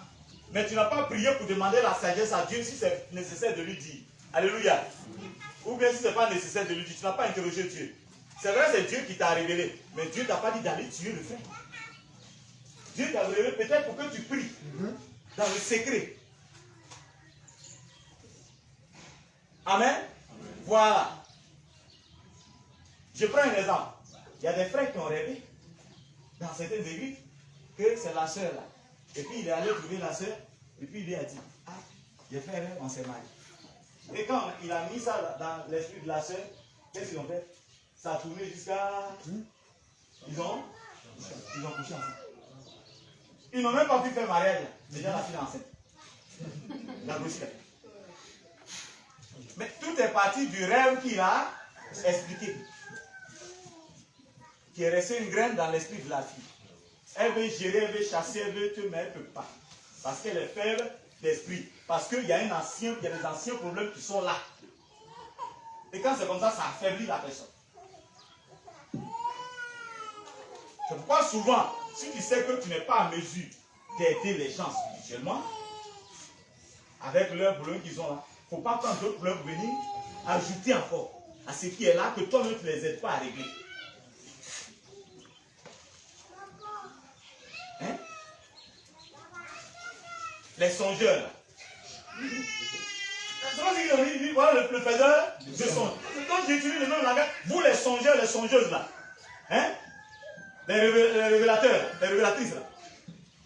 Mais tu n'as pas prié pour demander la sagesse à Dieu si c'est nécessaire de lui dire. Alléluia. Ou bien si ce n'est pas nécessaire de lui dire, tu n'as pas interrogé Dieu. C'est vrai, c'est Dieu qui t'a révélé. Mais Dieu ne t'a pas dit d'aller tuer le frère. Dieu t'a révélé peut-être pour que tu pries dans le secret. Amen. Voilà. Je prends un exemple. Il y a des frères qui ont rêvé dans certaines églises que c'est la sœur là. Et puis il est allé trouver la sœur. Et puis il lui a dit, ah, j'ai fait un rêve, on s'est marié. Et quand il a mis ça dans l'esprit de la sœur, qu'est-ce qu'ils ont fait? Ça a tourné jusqu'à... Ils ont couché ensemble. Ils n'ont même pas pu faire mariage. Déjà la fille est enceinte. La grossesse. Mais tout est parti du rêve qu'il a expliqué. qui est restée une graine dans l'esprit de la fille. Elle veut gérer, elle veut chasser, elle veut te mais elle ne peut pas. Parce qu'elle est faible d'esprit. Parce qu'il y a des anciens problèmes qui sont là. Et quand c'est comme ça, ça affaiblit la personne. C'est pourquoi souvent, si tu sais que tu n'es pas en mesure d'aider les gens spirituellement, avec leurs problèmes qu'ils ont là, il ne faut pas prendre d'autres problèmes pour venir ajouter encore à ce qui est là, que toi-même tu ne les aides pas à régler. Hein? Les songeurs là. Voilà le faiseur de songe. Donc j'utilise le même langage. Vous les songeurs, les songeuses là. Hein? Les révélateurs, les révélatrices là.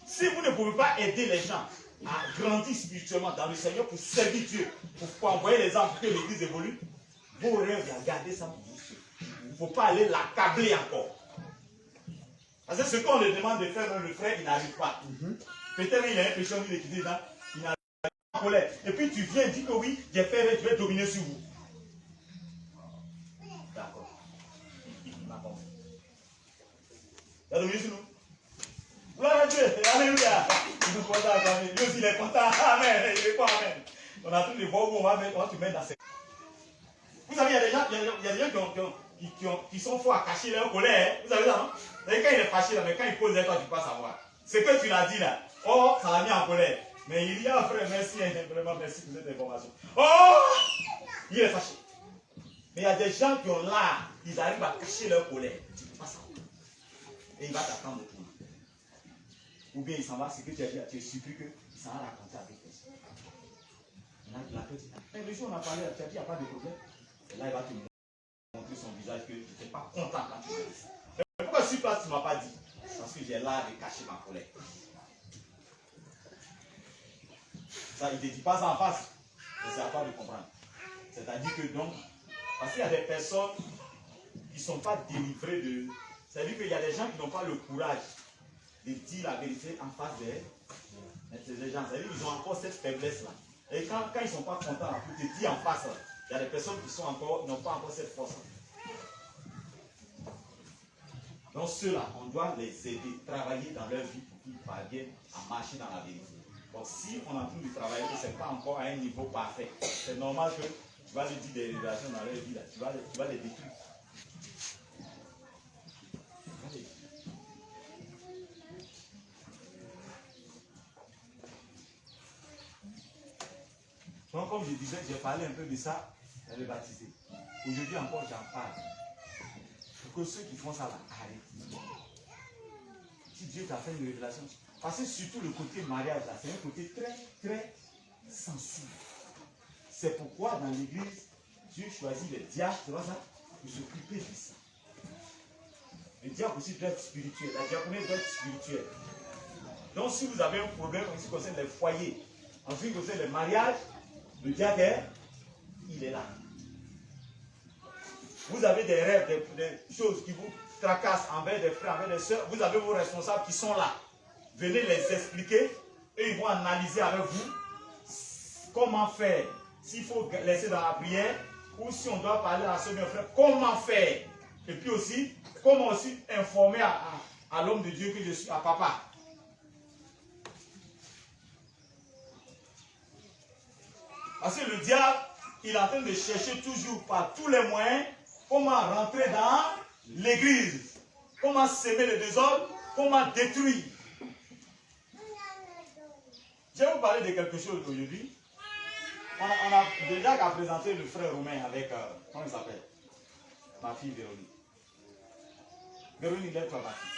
Si vous ne pouvez pas aider les gens à grandir spirituellement dans le Seigneur pour servir Dieu, pour envoyer les âmes pour que l'église évolue, vos rêves, gardez ça pour vous. Il ne faut pas aller l'accabler encore. Parce que ce qu'on lui demande de faire, le frère, il n'arrive pas. Peut-être il a un péché, il est quitté là, il n'arrive pas en colère. Et puis tu viens dire que oui, j'ai fait rêve, je vais dominer sur vous. D'accord. On a compris. Il a dominé sur nous. Gloire à Dieu, alléluia. Lui aussi il est content. Amen. Il est quoi, amen. On a tous les voix où on va te mettre dans ces. Vous savez, il y a des gens qui sont forts à cacher leur colère. Vous savez ça, non? Vous savez, quand il est fâché là, mais quand il pose là, toi tu peux pas savoir. Ce que tu l'as dit là, oh, ça l'a mis en colère. Mais il y a un frère, merci, vraiment merci pour cette information. Oh, il est fâché. Mais il y a des gens qui ont l'art, ils arrivent à cacher leur colère. Tu ne peux pas savoir. Et il va t'attendre tout. Ou bien il s'en va, c'est que tu as dit, tu es surpris qu'il s'en va raconter avec personne. La petite, le jour où on a parlé, tu as dit, il n'y a pas de problème. Et là, il va te montrer son visage que tu n'étais pas content quand tu l'as dit. Mais pourquoi sur place, tu ne m'as pas dit? Parce que j'ai l'art de cacher ma colère. Ça, il ne te dit pas ça en face. Et c'est à toi de comprendre. C'est-à-dire que donc, parce qu'il y a des personnes qui ne sont pas délivrées de. C'est-à-dire qu'il y a des gens qui n'ont pas le courage de dire la vérité en face d'eux. Des gens, c'est-à-dire qu'ils ont encore cette faiblesse-là. Et quand ils ne sont pas contents pour te dire en face, il y a des personnes qui n'ont pas encore cette force. Donc ceux-là, on doit les aider, travailler dans leur vie pour qu'ils parviennent à marcher dans la vérité. Donc si on est en train de travailler, ce n'est pas encore à un niveau parfait, c'est normal que tu vas lui dire des révélations dans leur vie, là. Tu vas les détruire. Donc comme je disais, j'ai parlé un peu de ça, le baptisé. Aujourd'hui encore, j'en parle. Pour que ceux qui font ça là, arrêtent. Si Dieu t'a fait une révélation, parce que surtout le côté mariage là, c'est un côté très, très sensible. C'est pourquoi dans l'église, Dieu choisit les diacres, tu vois ça, pour s'occuper de ça. Le diacre aussi doit être spirituel, la diaconie doit être spirituelle. Donc si vous avez un problème en ce qui concerne les foyers, en ce qui concerne les mariages, le diacre, il est là. Vous avez des rêves, des choses qui vous tracassent envers des frères, envers des soeurs. Vous avez vos responsables qui sont là. Venez les expliquer et ils vont analyser avec vous comment faire. S'il faut laisser dans la prière ou si on doit parler à ce bien frère, comment faire. Et puis aussi, comment aussi informer à l'homme de Dieu que je suis, à papa. Parce que le diable, il est en train de chercher toujours par tous les moyens comment rentrer dans l'église, comment s'aimer le désordre, comment détruire. Je vais vous parler de quelque chose aujourd'hui. On a déjà qu'à présenter le frère Romain avec, comment il s'appelle? Ma fille Véronique. Véronique, lève-toi ma fille.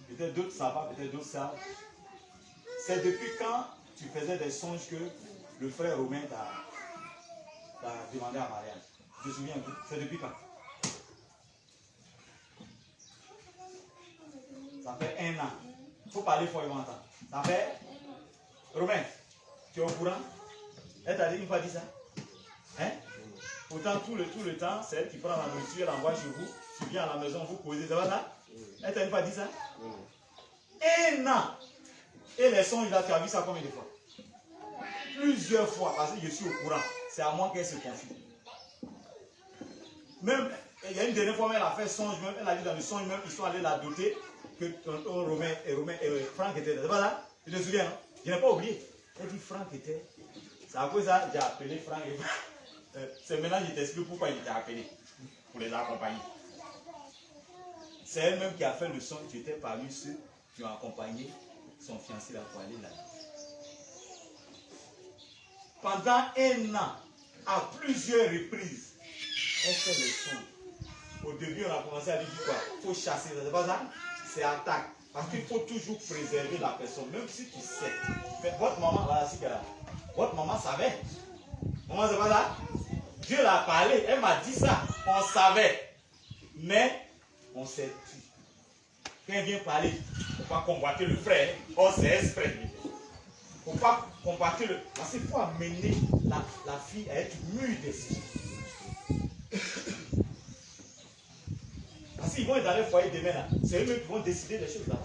Peut-être d'autres savent pas, peut-être d'autres savent. C'est depuis quand tu faisais des songes que le frère Romain t'a demandé en mariage? Je me souviens, c'est depuis quand? Ça fait 1 an. Il faut parler fort et m'entendre. Ça fait... Romain, tu es au courant? Elle t'a dit une fois dit ça? Hein? Pourtant, tout le temps, c'est elle qui prend la nourriture, elle envoie chez vous. Tu viens à la maison, vous causez, ça va ça? Elle t'a une fois dit ça? 1 an! Et les songes là, tu as vu ça combien de fois? Plusieurs fois, parce que je suis au courant. C'est à moi qu'elle se confie. Même il y a une dernière fois, elle a fait songe même, elle a dit dans le songe même, ils sont allés la doter, que Romain et Franck étaient là. Voilà, je me souviens, hein? Je n'ai pas oublié. Elle dit Franck était. C'est à cause de ça que j'ai appelé Franck et Franck. C'est maintenant que je t'explique pourquoi il était appelé, pour les accompagner. C'est elle-même qui a fait le son, tu étais parmi ceux qui ont accompagné son fiancé là pour aller là. Pendant un an, à plusieurs reprises, elle fait le son. Au début, on a commencé à lui dire quoi? Il faut chasser, c'est pas ça? C'est attaque. Parce qu'il faut toujours préserver la personne, même si tu sais. Mais votre maman, voilà, c'est qu'elle a. Votre maman savait. Maman, c'est pas ça? Dieu l'a parlé, elle m'a dit ça. On savait. Mais on s'est tué. Quand elle vient parler, il ne faut pas combattre le frère. Oh, c'est exprès. Il ne faut pas combattre le. Parce qu'il faut amener la fille à être mûre d'esprit. Parce qu'ils vont être dans le foyer demain là. C'est eux qui vont décider des choses là.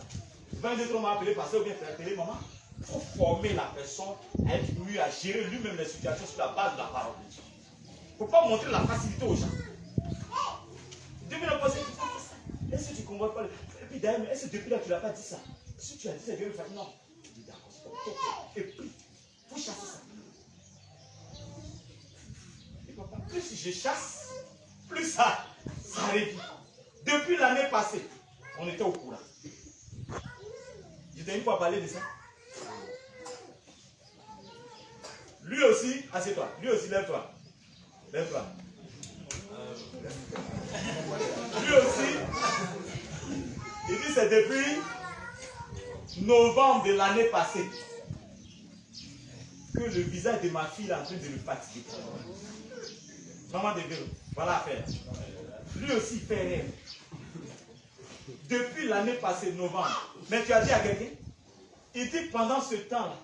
Quand les autres m'ont appelé pasteur ou bien appeler maman, il faut former la personne à être mûre, à gérer lui-même les situations sur la base de la parole de Dieu. Il ne faut pas montrer la facilité aux gens. Depuis le passé, tu fais ça. Est-ce que tu ne comprends pas? Et puis d'ailleurs, est-ce que depuis là tu n'as pas dit ça? Si tu as dit ça, Dieu me fait non. Je dis d'accord, c'est ok. Et puis, il faut chasser ça. Et papa, plus je chasse, plus ça arrive. Depuis l'année passée, on était au courant. Je t'ai une fois parlé de ça. Lui aussi, assieds-toi. Lui aussi, lève-toi. Lève-toi. Lui aussi, il dit c'est depuis novembre de l'année passée que le visage de ma fille est en train de le fatiguer. Maman de vélo, voilà l'affaire. Lui aussi fait rêve. Depuis l'année passée, novembre. Mais tu as dit à quelqu'un, il dit que pendant ce temps-là,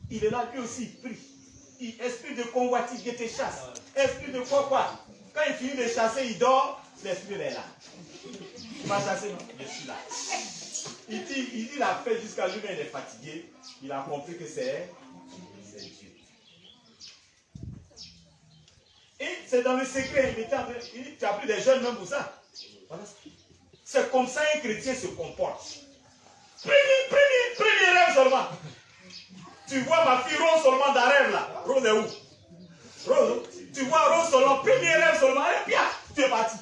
il est là, lui aussi, il prie. Esprit de convoitise, il te chasse. Esprit de quoi? Quand il finit de chasser, il dort, l'esprit est là. Tu m'as chassé, non? Je suis là. Il dit il a fait jusqu'à lui-même, il est fatigué. Il a compris que c'est Dieu. Et c'est dans le secret, il dit, tu as pris des jeunes même pour ça. Voilà. C'est comme ça un chrétien se comporte. Premier rêve seulement. Tu vois ma fille Rose seulement dans rêve là. Rose est où? Rose, tu vois Rose seulement, premier rêve seulement. Et bien, tu es parti.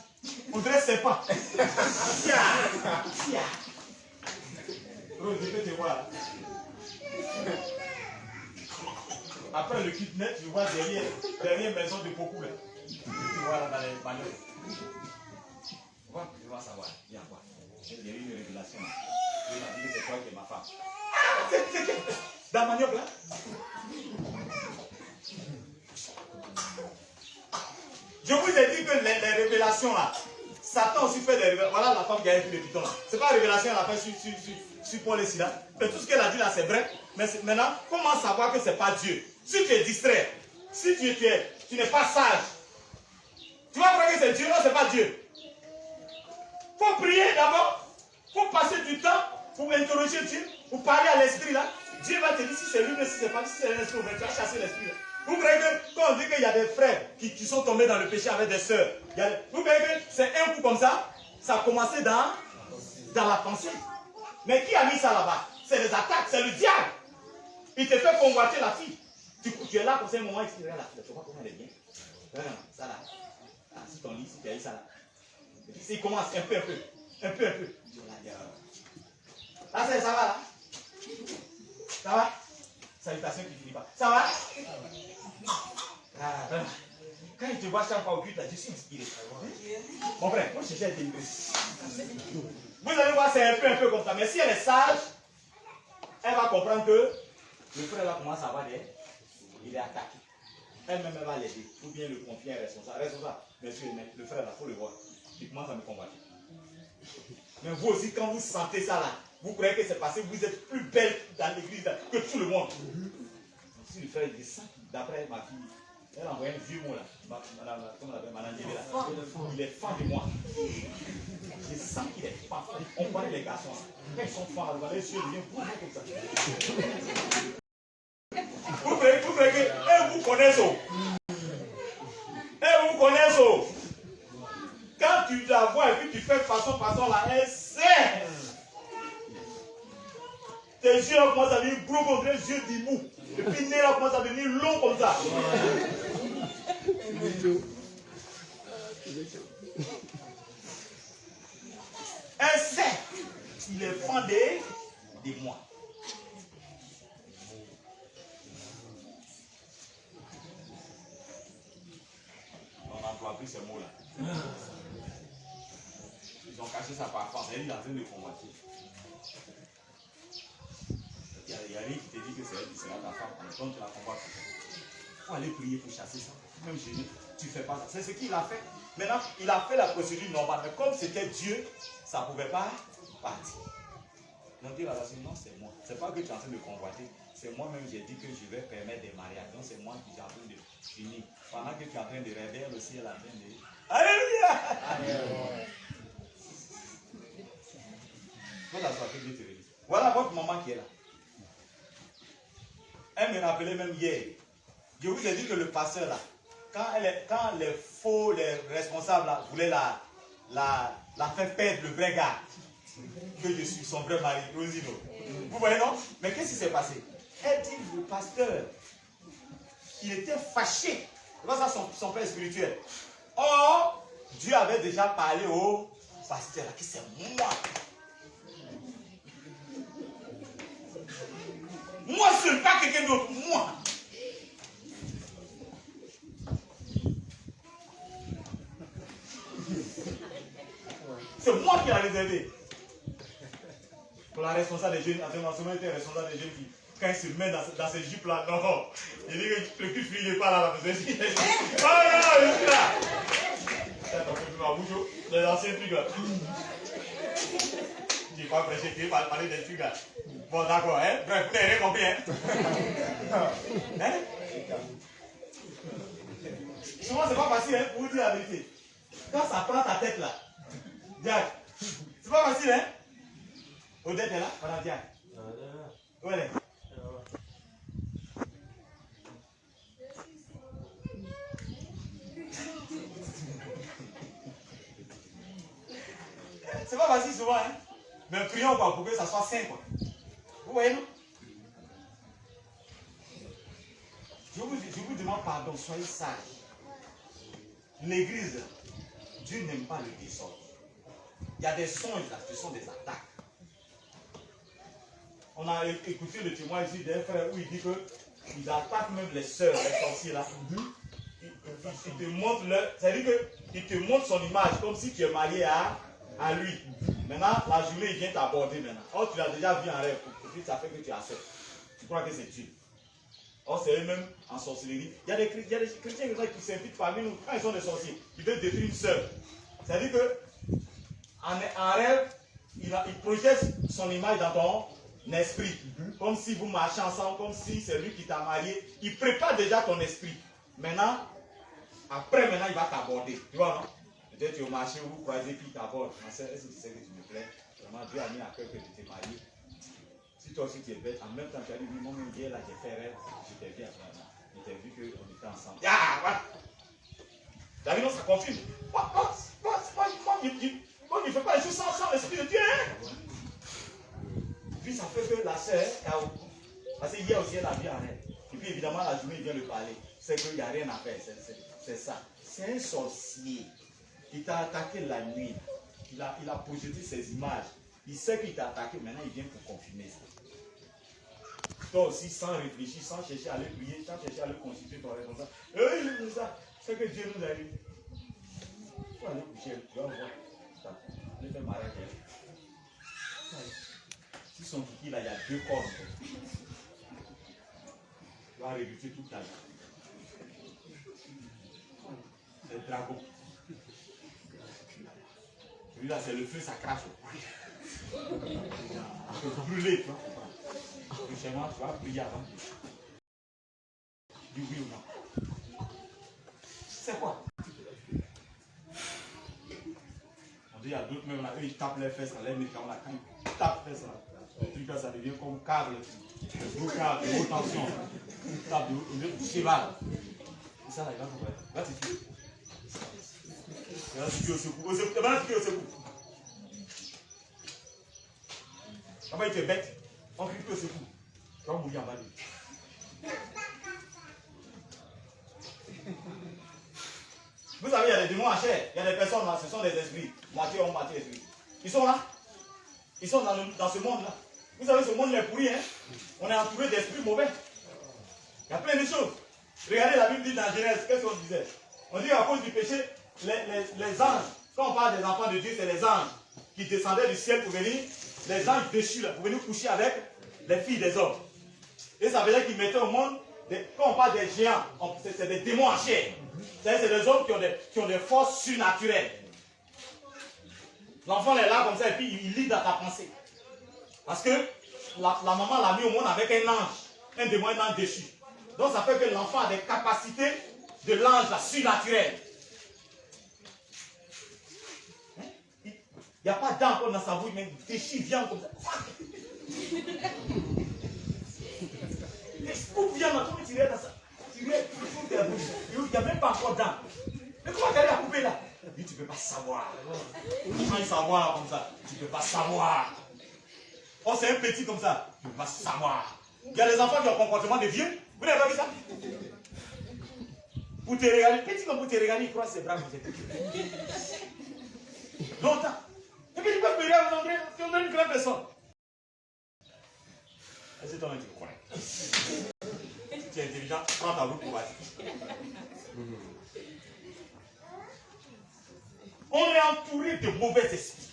On dirait c'est pas. Rose, je peux te voir. Après le kidnap, tu vois derrière maison de beaucoup. Tu vois là dans les manœuvres. Je vais savoir. Il y a quoi? Il y a eu une révélation. Il m'a dit que c'est toi qui es ma femme. Dans la manioc là. Je vous ai dit que les révélations là, Satan aussi fait des révélations. Voilà la femme qui a écrit le piton là. C'est pas la révélation qu'elle a fait sur Paul et Sila. Mais tout ce qu'elle a dit là, c'est vrai. Mais maintenant, comment savoir que ce n'est pas Dieu? Si tu es distrait, si tu n'es pas sage, tu vas croire que c'est Dieu. Non, ce n'est pas Dieu. Il faut prier d'abord. Il faut passer du temps pour interroger Dieu, pour parler à l'esprit là. Dieu va te dire si c'est lui, mais si c'est pas, si c'est l'esprit, tu vas chasser l'esprit là. Vous croyez que quand on dit qu'il y a des frères qui sont tombés dans le péché avec des sœurs, vous croyez que c'est un coup comme ça? Ça a commencé dans la pensée. Mais qui a mis ça là-bas? C'est les attaques, c'est le diable. Il te fait convoiter la fille. Tu es là pour ce moment, il dit, regarde la fille, tu vois comment elle est bien. Regarde, ça là. Ah, si ton lit, si tu as eu ça là. Il commence un peu. Là, ça va là? Ça va? Salutations qui finit pas. Ça va? Ah, quand il te voit chaque fois au culte, je suis inspiré. Mon frère, moi je cherche à t'élever. Vous allez voir, c'est un peu comme ça. Mais si elle est sage, elle va comprendre que le frère là commence à avoir il est attaqué. Elle-même va l'aider. Ou bien le confier à un responsable. Monsieur, le frère là, il faut le voir. Il commence à me combattre. Mais vous aussi, quand vous sentez ça là, vous croyez que c'est parce que vous êtes plus belle dans l'église que tout le monde. Si le frère descend, d'après ma fille, elle a envoyé un vieux mot là, comment on l'appelle, Madame Délé là. Il est fan de moi. Je sens qu'il est fan. On parlait les garçons. Quand ils sont fans, les yeux deviennent beaucoup comme ça. Vous croyez que vous connaissez. Quand tu tu la vois et puis tu fais façon là, elle sait. Tes yeux là commencent à devenir gros comme des yeux d'hibou. Et puis le nez là commence à devenir long comme ça. Elle sait qu'il est prend des mois. On n'emploie plus ces mots-là. Ils ont caché ça par force. Elle est en train de convoiter. Il y a rien qui te dit que c'est elle qui sera ta femme. Quand tu la convoites, il faut aller prier pour chasser ça. Même chez nous, tu ne fais pas ça. C'est ce qu'il a fait. Maintenant, il a fait la procédure normale. Mais comme c'était Dieu, ça ne pouvait pas partir. Donc Dieu a dit non, c'est moi. Ce n'est pas que tu es en train de convoiter. C'est moi-même, j'ai dit que je vais permettre des mariages. Donc c'est moi qui suis en train de finir. Pendant que tu es en train de rêver, le ciel est en train de... Alléluia! Voilà votre maman qui est là. Elle me rappelait même hier. Je vous ai dit que le pasteur là, quand les faux, les responsables là, voulaient la faire perdre le vrai gars, que je suis son vrai mari, Rosino. Vous voyez non? Mais qu'est-ce qui s'est passé? Elle dit le pasteur, il était fâché. C'est pas ça son père spirituel. Or, Dieu avait déjà parlé au pasteur là, que c'est moi. Moi seul, pas quelqu'un d'autre, moi. C'est moi qui l'ai réservé. Pour la responsable des jeunes, en était responsable des jeunes qui, quand il se met dans ces jupes là, non, il dit que le cul fini n'est pas là. Oh non, je suis là. Ça fait plus ma bouche, les anciens trucs là. Je n'ai pas prêché, je vais parler des trucs là. Bon, d'accord, hein? Bref, vous n'avez rien compris, hein? Hein? Souvent, c'est pas facile, hein, pour vous dire la vérité. Quand ça prend ta tête là, Diac, c'est pas facile, hein? Odette est là, pendant Diac. Où elle est? C'est pas facile souvent, hein? Mais prions quoi, pour que ça soit sain, quoi. Vous voyez, non? Je vous demande pardon, soyez sages. L'église, Dieu n'aime pas le désordre. Il y a des songes là, ce sont des attaques. On a écouté le témoignage ici d'un frère où il dit qu'ils attaquent même les sœurs, les sorciers là. Il te montre c'est-à-dire qu'il te montre son image comme si tu es marié à lui. Maintenant, la journée, il vient t'aborder maintenant. Or, tu l'as déjà vu en rêve. Et puis, ça fait que tu acceptes. Tu crois que c'est Dieu. Or, c'est eux-mêmes en sorcellerie. Il y a des chrétiens qui s'invitent parmi nous. Quand ils sont des sorciers, ils veulent détruire une sœur. C'est-à-dire que, en rêve, il projette son image dans ton esprit. Comme si vous marchez ensemble, comme si c'est lui qui t'a marié. Il prépare déjà ton esprit. Maintenant, il va t'aborder. Tu vois, non? Peut-être tu es au marché, vous croisez, puis t'aborde. Ma soeur, est-ce que tu sais que tu me plais? Vraiment, Dieu a mis à cœur que tu t'es marié. Si toi aussi tu es bête, en même temps tu as dit, oui, moi-même hier là, j'ai fait rêve, j'étais bien vraiment. Je t'ai vu qu'on était ensemble. Ah, voilà! T'as vu, non, ça confirme. Moi, je ne fais pas les choses sans l'esprit de Dieu. Hein? Puis ça fait que la soeur, parce que hier aussi elle a vu en rêve. Et puis évidemment, la journée, il vient le parler. C'est qu'il n'y a rien à faire, c'est ça. C'est un sorcier. Il t'a attaqué la nuit. Il a projeté ses images. Il sait qu'il t'a attaqué. Maintenant, il vient pour confirmer ça. Toi aussi, sans réfléchir, sans chercher à le prier, sans chercher à le constituer ton responsable. C'est ça. C'est que Dieu nous a dit. Il faut aller coucher. Tu vas voir. Allez faire mariage. Si son kiki là, il y a 2 cornes. Tu vas réduire toute ta vie. C'est le dragon. Celui-là, c'est le feu, ça crache. Tu peux brûler, tu vois. Prochainement, tu vas prier avant. Du oui ou non. C'est quoi? On dit, il y a d'autres même là, eux, ils tapent les fesses, les médicaments là, quand ils tapent les fesses là, le truc là, ça devient comme câble, le gros câble de haute tension. Ils tapent de cheval. C'est ça là, il va vous voir. Va te tuer. Au secours. Au secours. Comment il te bête? On crie au secours. Tu vas mourir en bas de lui. Vous savez, il y a des démons en chair. Il y a des personnes là, ce sont des esprits. Moitié homme, moitié esprit. Ils sont là. Ils sont dans ce monde-là. Vous savez, ce monde est pourri, hein? On est entouré d'esprits mauvais. Il y a plein de choses. Regardez, la Bible dit dans Genèse, qu'est-ce qu'on disait? On dit qu'à cause du péché, les anges, quand on parle des enfants de Dieu, c'est les anges qui descendaient du ciel pour venir, les anges déchus, pour venir coucher avec les filles des hommes. Et ça veut dire qu'ils mettaient au monde, quand on parle des géants, c'est des démons en chair. C'est des hommes qui ont des forces surnaturelles. L'enfant est là comme ça et puis il lit dans ta pensée. Parce que la maman l'a mis au monde avec un ange, un démon, un ange déchu. Donc ça fait que l'enfant a des capacités de l'ange surnaturel. Il n'y a pas d'âme dans sa bouche, mais déchu vient comme ça. L'esprit vient dans ton tirer dans ça. Tirer toute ta bouche. Il n'y a même pas encore d'âme. Mais comment tu as coupé là? Lui, tu ne peux pas savoir. Comment il savoir comme ça? Tu ne peux pas savoir. Oh, c'est un petit comme ça. Tu ne peux pas savoir. Il y a des enfants qui ont un comportement de vieux. Vous n'avez pas vu ça? Pour te regarder, petit comme pour te regarder, il croit que c'est brave. Longtemps. Et puis, tu peux me regarder, tu es une grande personne. Est-ce que toi-même tu le connais? Tu es intelligent, prends ta route pour voir. On est entouré de mauvais esprits.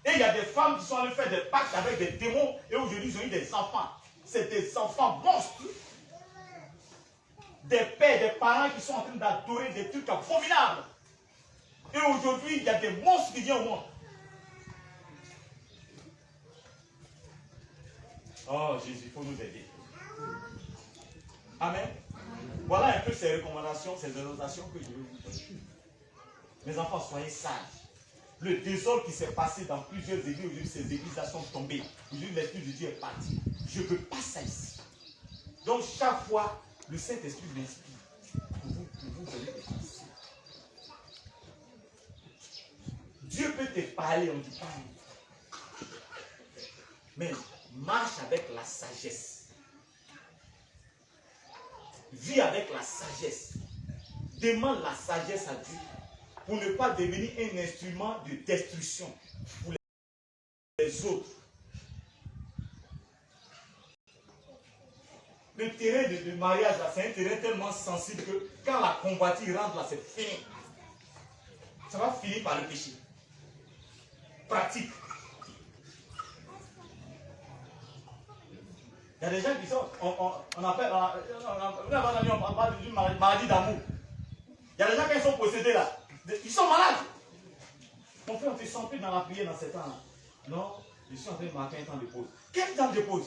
Et il y a des femmes qui sont allées faire des pactes avec des démons et aujourd'hui ils ont eu des enfants. C'est des enfants monstres. Des pères, des parents qui sont en train d'adorer des trucs abominables. Et aujourd'hui il y a des monstres qui viennent au monde. Oh Jésus, il faut nous aider. Amen. Voilà un peu ces recommandations, ces exhortations que je vais vous donner. Mes enfants, soyez sages. Le désordre qui s'est passé dans plusieurs églises, aujourd'hui ces églises-là sont tombées. Aujourd'hui l'Esprit de Dieu est parti. Je ne veux pas ça ici. Donc chaque fois, le Saint-Esprit m'inspire pour vous donner des conseils. Dieu peut te parler, on dit pas. Mais marche avec la sagesse. Vis avec la sagesse. Demande la sagesse à Dieu pour ne pas devenir un instrument de destruction pour les autres. Le terrain de mariage, c'est un terrain tellement sensible que quand la convoitise rentre là, c'est fini. Ça va finir par le péché. Pratique. Il y a des gens qui sont, on parle d'une maladie d'amour. Il y a des gens qui sont possédés là. Ils sont malades. Mon frère, on te sent plus dans la prière dans ces temps-là. Non, je suis en train de marquer un temps de pause. Quel temps de pause?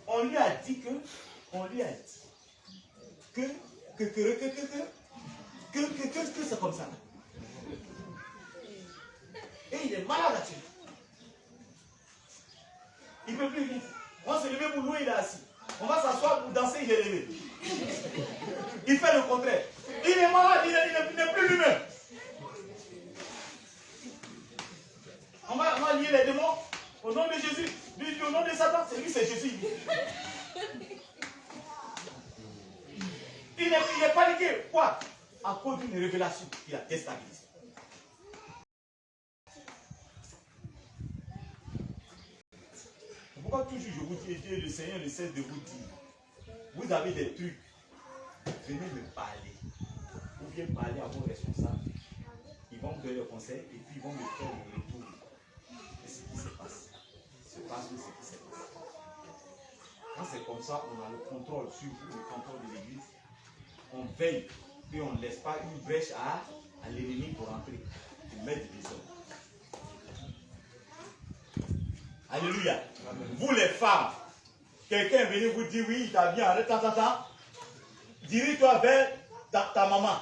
On lui a dit que c'est comme ça. Et il est malade là-dessus. Il ne peut plus vivre. On se lever pour louer, il est assis. On va s'asseoir pour danser, il est levé. Il fait le contraire. Il est malade, il n'est plus lui-même. On va lier les démons au nom de Jésus. Lui, au nom de Satan, c'est lui, c'est Jésus. Il est paniqué. Quoi? À cause d'une révélation qui a déstabilisé. Pourquoi toujours je vous dis, Dieu, le Seigneur ne cesse de vous dire, vous avez des trucs, venez me parler. Vous venez parler à vos responsables. Ils vont me donner le conseil et puis ils vont me faire le retour de ce qui se passe. Se passe de ce qui se passe. Quand c'est comme ça, on a le contrôle sur vous, le contrôle de l'église. On veille et on ne laisse pas une brèche à l'ennemi pour entrer, pour mettre des hommes. Alléluia. Amen. Vous les femmes, quelqu'un est venu vous dire oui, il t'a bien arrêté, dirige-toi vers ta maman.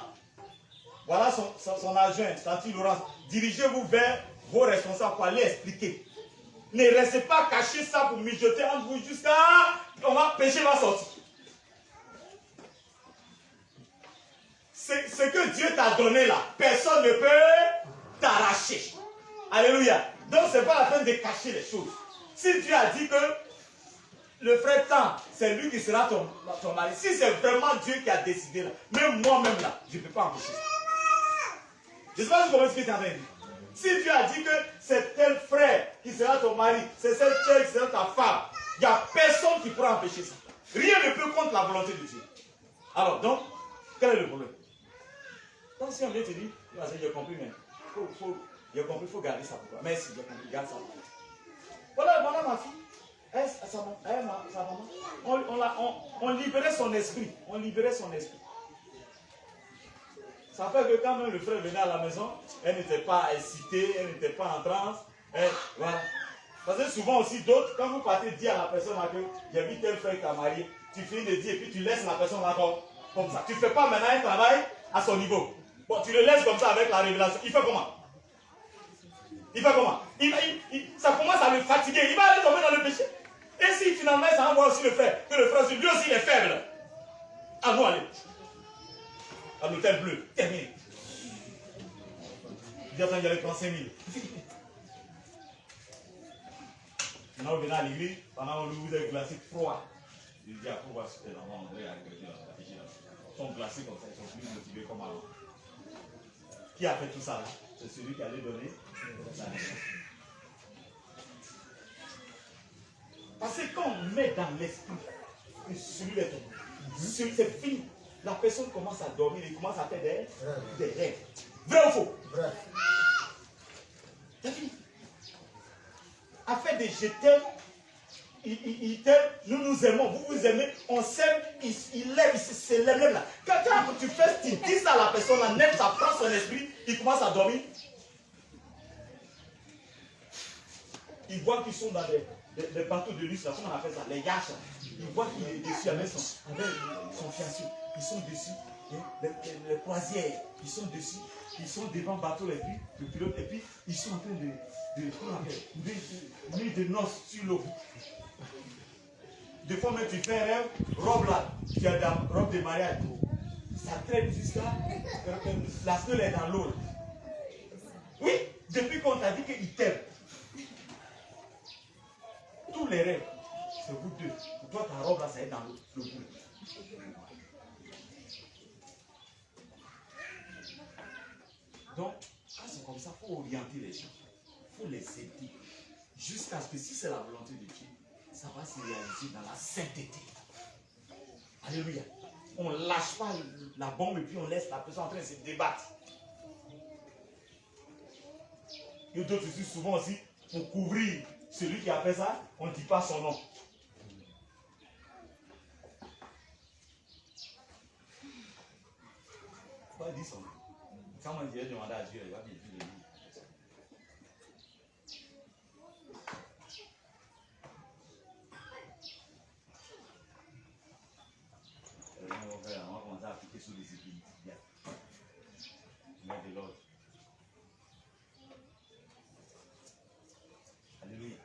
Voilà son adjoint, Tante Laurence. Dirigez-vous vers vos responsables pour aller expliquer. Ne restez pas caché ça pour mijoter entre vous jusqu'à péché va sortir. ce que Dieu t'a donné là, personne ne peut t'arracher. Alléluia. Donc, ce n'est pas la peine de cacher les choses. Si Dieu a dit que le frère Tant, c'est lui qui sera ton mari, si c'est vraiment Dieu qui a décidé là, même moi-même là, je ne peux pas empêcher ça. Je ne sais pas si vous comprenez ce que tu as dit. Si Dieu a dit que c'est tel frère qui sera ton mari, c'est cette telle qui sera ta femme, il n'y a personne qui pourra empêcher ça. Rien ne peut contre la volonté de Dieu. Alors, donc, quel est le problème? Donc, si on vient te dire, j'ai compris, mais j'ai compris, il faut garder ça pour toi. Merci, j'ai compris, garde ça pour toi. Voilà ma fille. Sa maman. On libérait son esprit. On libérait son esprit. Ça fait que quand même le frère venait à la maison, elle n'était pas excitée, elle n'était pas en transe. Voilà. Parce que souvent aussi d'autres, quand vous partez dire à la personne que j'ai vu tel frère qui t'a marié, tu finis de dire et puis tu laisses la personne encore comme ça. Tu ne fais pas maintenant un travail à son niveau. Bon, tu le laisses comme ça avec la révélation. Il fait comment? Ça commence à le fatiguer. Il va aller tomber dans le péché. Et si finalement ça envoie aussi le frère, que le frère lui aussi il est faible, à nous aller. À l'hôtel bleu, terminé. Il attend d'y aller 35 000. Maintenant, vous venez à l'église, pendant que vous avez glacé froid. Je dis à pourquoi c'était l'enfant André à regretter la stratégie là. Ils sont glacés comme ça, ils sont plus motivés comme avant. Qui a fait tout ça là? C'est celui qui allait donner la naissance. Parce que quand on met dans l'esprit que celui est tombé, c'est fini. La personne commence à dormir, il commence à faire des rêves. Vrai ou faux? Vrai. C'est fini. Afin de jeter, il t'aime, nous nous aimons, vous vous aimez, on s'aime, il lève, il s'élève là. Quand tu fais, tu dis ça à la personne, la nette, ça prend son esprit, il commence à dormir. Il voit qu'ils sont dans des bateaux de luxe, là, comment on appelle ça, les yachts. Il voit qu'il est dessus avec son fiancé. Ils sont dessus, les croisières, ils sont dessus, ils sont devant le bateau, le pilote, et puis ils sont en train de nuit de noces sur l'eau. Des fois, même tu fais un rêve, robe là, tu as la robe de mariage. Ça traîne jusqu'à la seule est dans l'eau. Oui, depuis qu'on t'a dit qu'il t'aime. Tous les rêves, c'est vous deux. Pour toi, ta robe là, ça est dans l'eau. Donc, quand c'est comme ça, il faut orienter les gens. Il faut les aider. Jusqu'à ce que si c'est la volonté de Dieu, ça va se réaliser dans la sainteté. Alléluia. On ne lâche pas la bombe et puis on laisse la personne en train de se débattre. Et d'autres aussi, souvent aussi, pour couvrir celui qui a fait ça, on ne dit pas son nom. Pourquoi il dit son nom? Quand on dirait demander à Dieu, il va bien dire le nom. On va commencer à appliquer sur les épines. Mettre de l'ordre. Alléluia.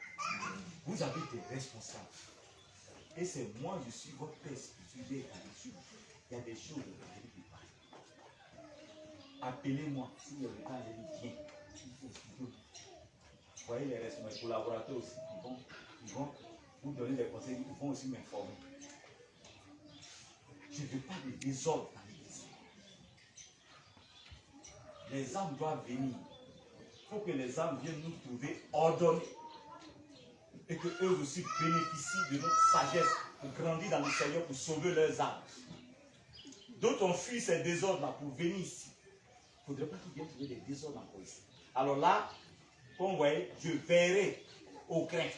Vous avez des responsables. Et c'est moi, je suis votre père spirituel là-dessus. Il y a des choses que je ne peux pas. Appelez-moi si le temps je viens. Vous voyez les responsables, les collaborateurs aussi, ils vont vous donner des conseils, ils vont aussi m'informer. Je ne veux pas de désordre dans l'église. Les âmes doivent venir. Il faut que les âmes viennent nous trouver ordonnés. Et qu'eux aussi bénéficient de notre sagesse pour grandir dans le Seigneur, pour sauver leurs âmes. D'autres ont fui ces désordres-là pour venir ici. Il ne faudrait pas qu'ils viennent trouver des désordres encore ici. Alors là, comme vous voyez, je verrai au grain.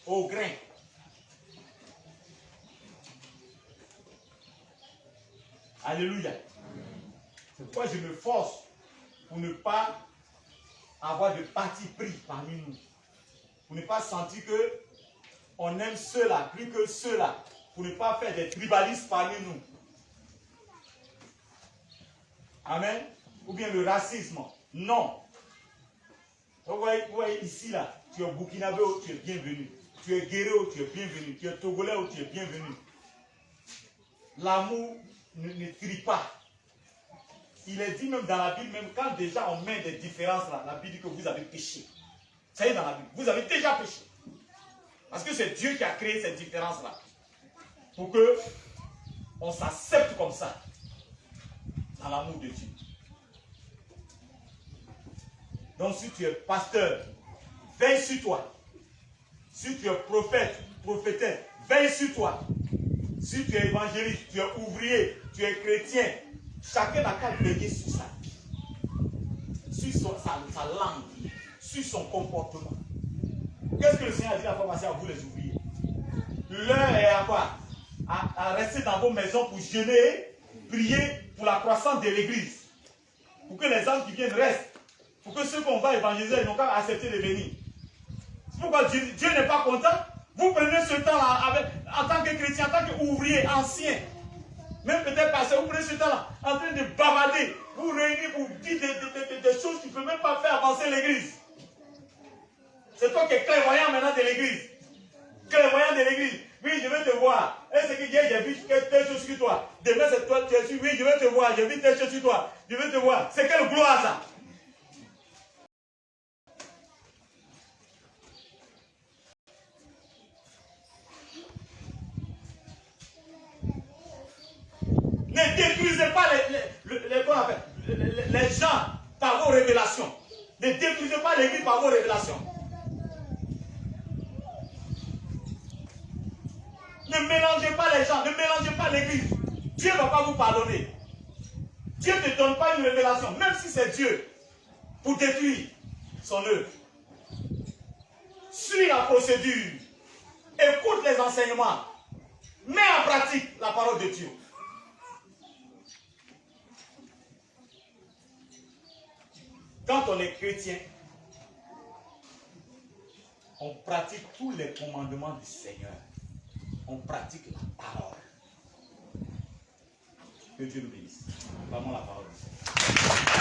Au grain. Alléluia. C'est pourquoi je me force pour ne pas avoir de parti pris parmi nous. Pour ne pas sentir que on aime ceux-là plus que ceux-là. Pour ne pas faire des tribalistes parmi nous. Amen. Ou bien le racisme. Non. Vous voyez ici, là, tu es Burkinabé, tu es bienvenu. Tu es Guéréo, tu es bienvenu. Tu es Togolais, tu es bienvenu. L'amour ne trie pas. Il est dit même dans la Bible, même quand déjà on met des différences là, la Bible dit que vous avez péché. Ça y est dans la Bible, vous avez déjà péché. Parce que c'est Dieu qui a créé cette différence là. Pour que on s'accepte comme ça. Dans l'amour de Dieu. Donc si tu es pasteur, veille sur toi. Si tu es prophète, prophétesse, veille sur toi. Si tu es évangéliste, tu es ouvrier, tu es chrétien, chacun n'a qu'à veiller sur sa vie, sur sa langue, sur son comportement. Qu'est-ce que le Seigneur a dit la fois passée à vous les ouvriers? L'heure est à quoi? À rester dans vos maisons pour jeûner, prier pour la croissance de l'église. Pour que les âmes qui viennent restent. Pour que ceux qu'on va évangéliser n'ont qu'à accepter de venir. C'est pourquoi Dieu n'est pas content. Vous prenez ce temps-là en tant que chrétien, en tant qu'ouvrier ancien. Même peut-être pasteur, vous prenez ce temps-là en train de bavarder. Vous réunissez, vous dites des choses qui ne peuvent même pas faire avancer l'église. C'est toi qui es clairvoyant maintenant de l'église. Clairvoyant de l'église. Oui, je vais te voir. Est-ce que hier j'ai vu telle chose sur toi? Demain c'est toi, tu es sûr. Oui, je vais te voir. J'ai vu telle chose sur toi. Je vais te voir. C'est quelle gloire ça? Ne détruisez pas les gens par vos révélations. Ne détruisez pas l'église par vos révélations. Ne mélangez pas les gens, ne mélangez pas l'église. Dieu ne va pas vous pardonner. Dieu ne te donne pas une révélation, même si c'est Dieu, pour détruire son œuvre. Suis la procédure. Écoute les enseignements. Mets en pratique la parole de Dieu. Quand on est chrétien, on pratique tous les commandements du Seigneur. On pratique la parole. Que Dieu nous bénisse. Vraiment la parole du Seigneur.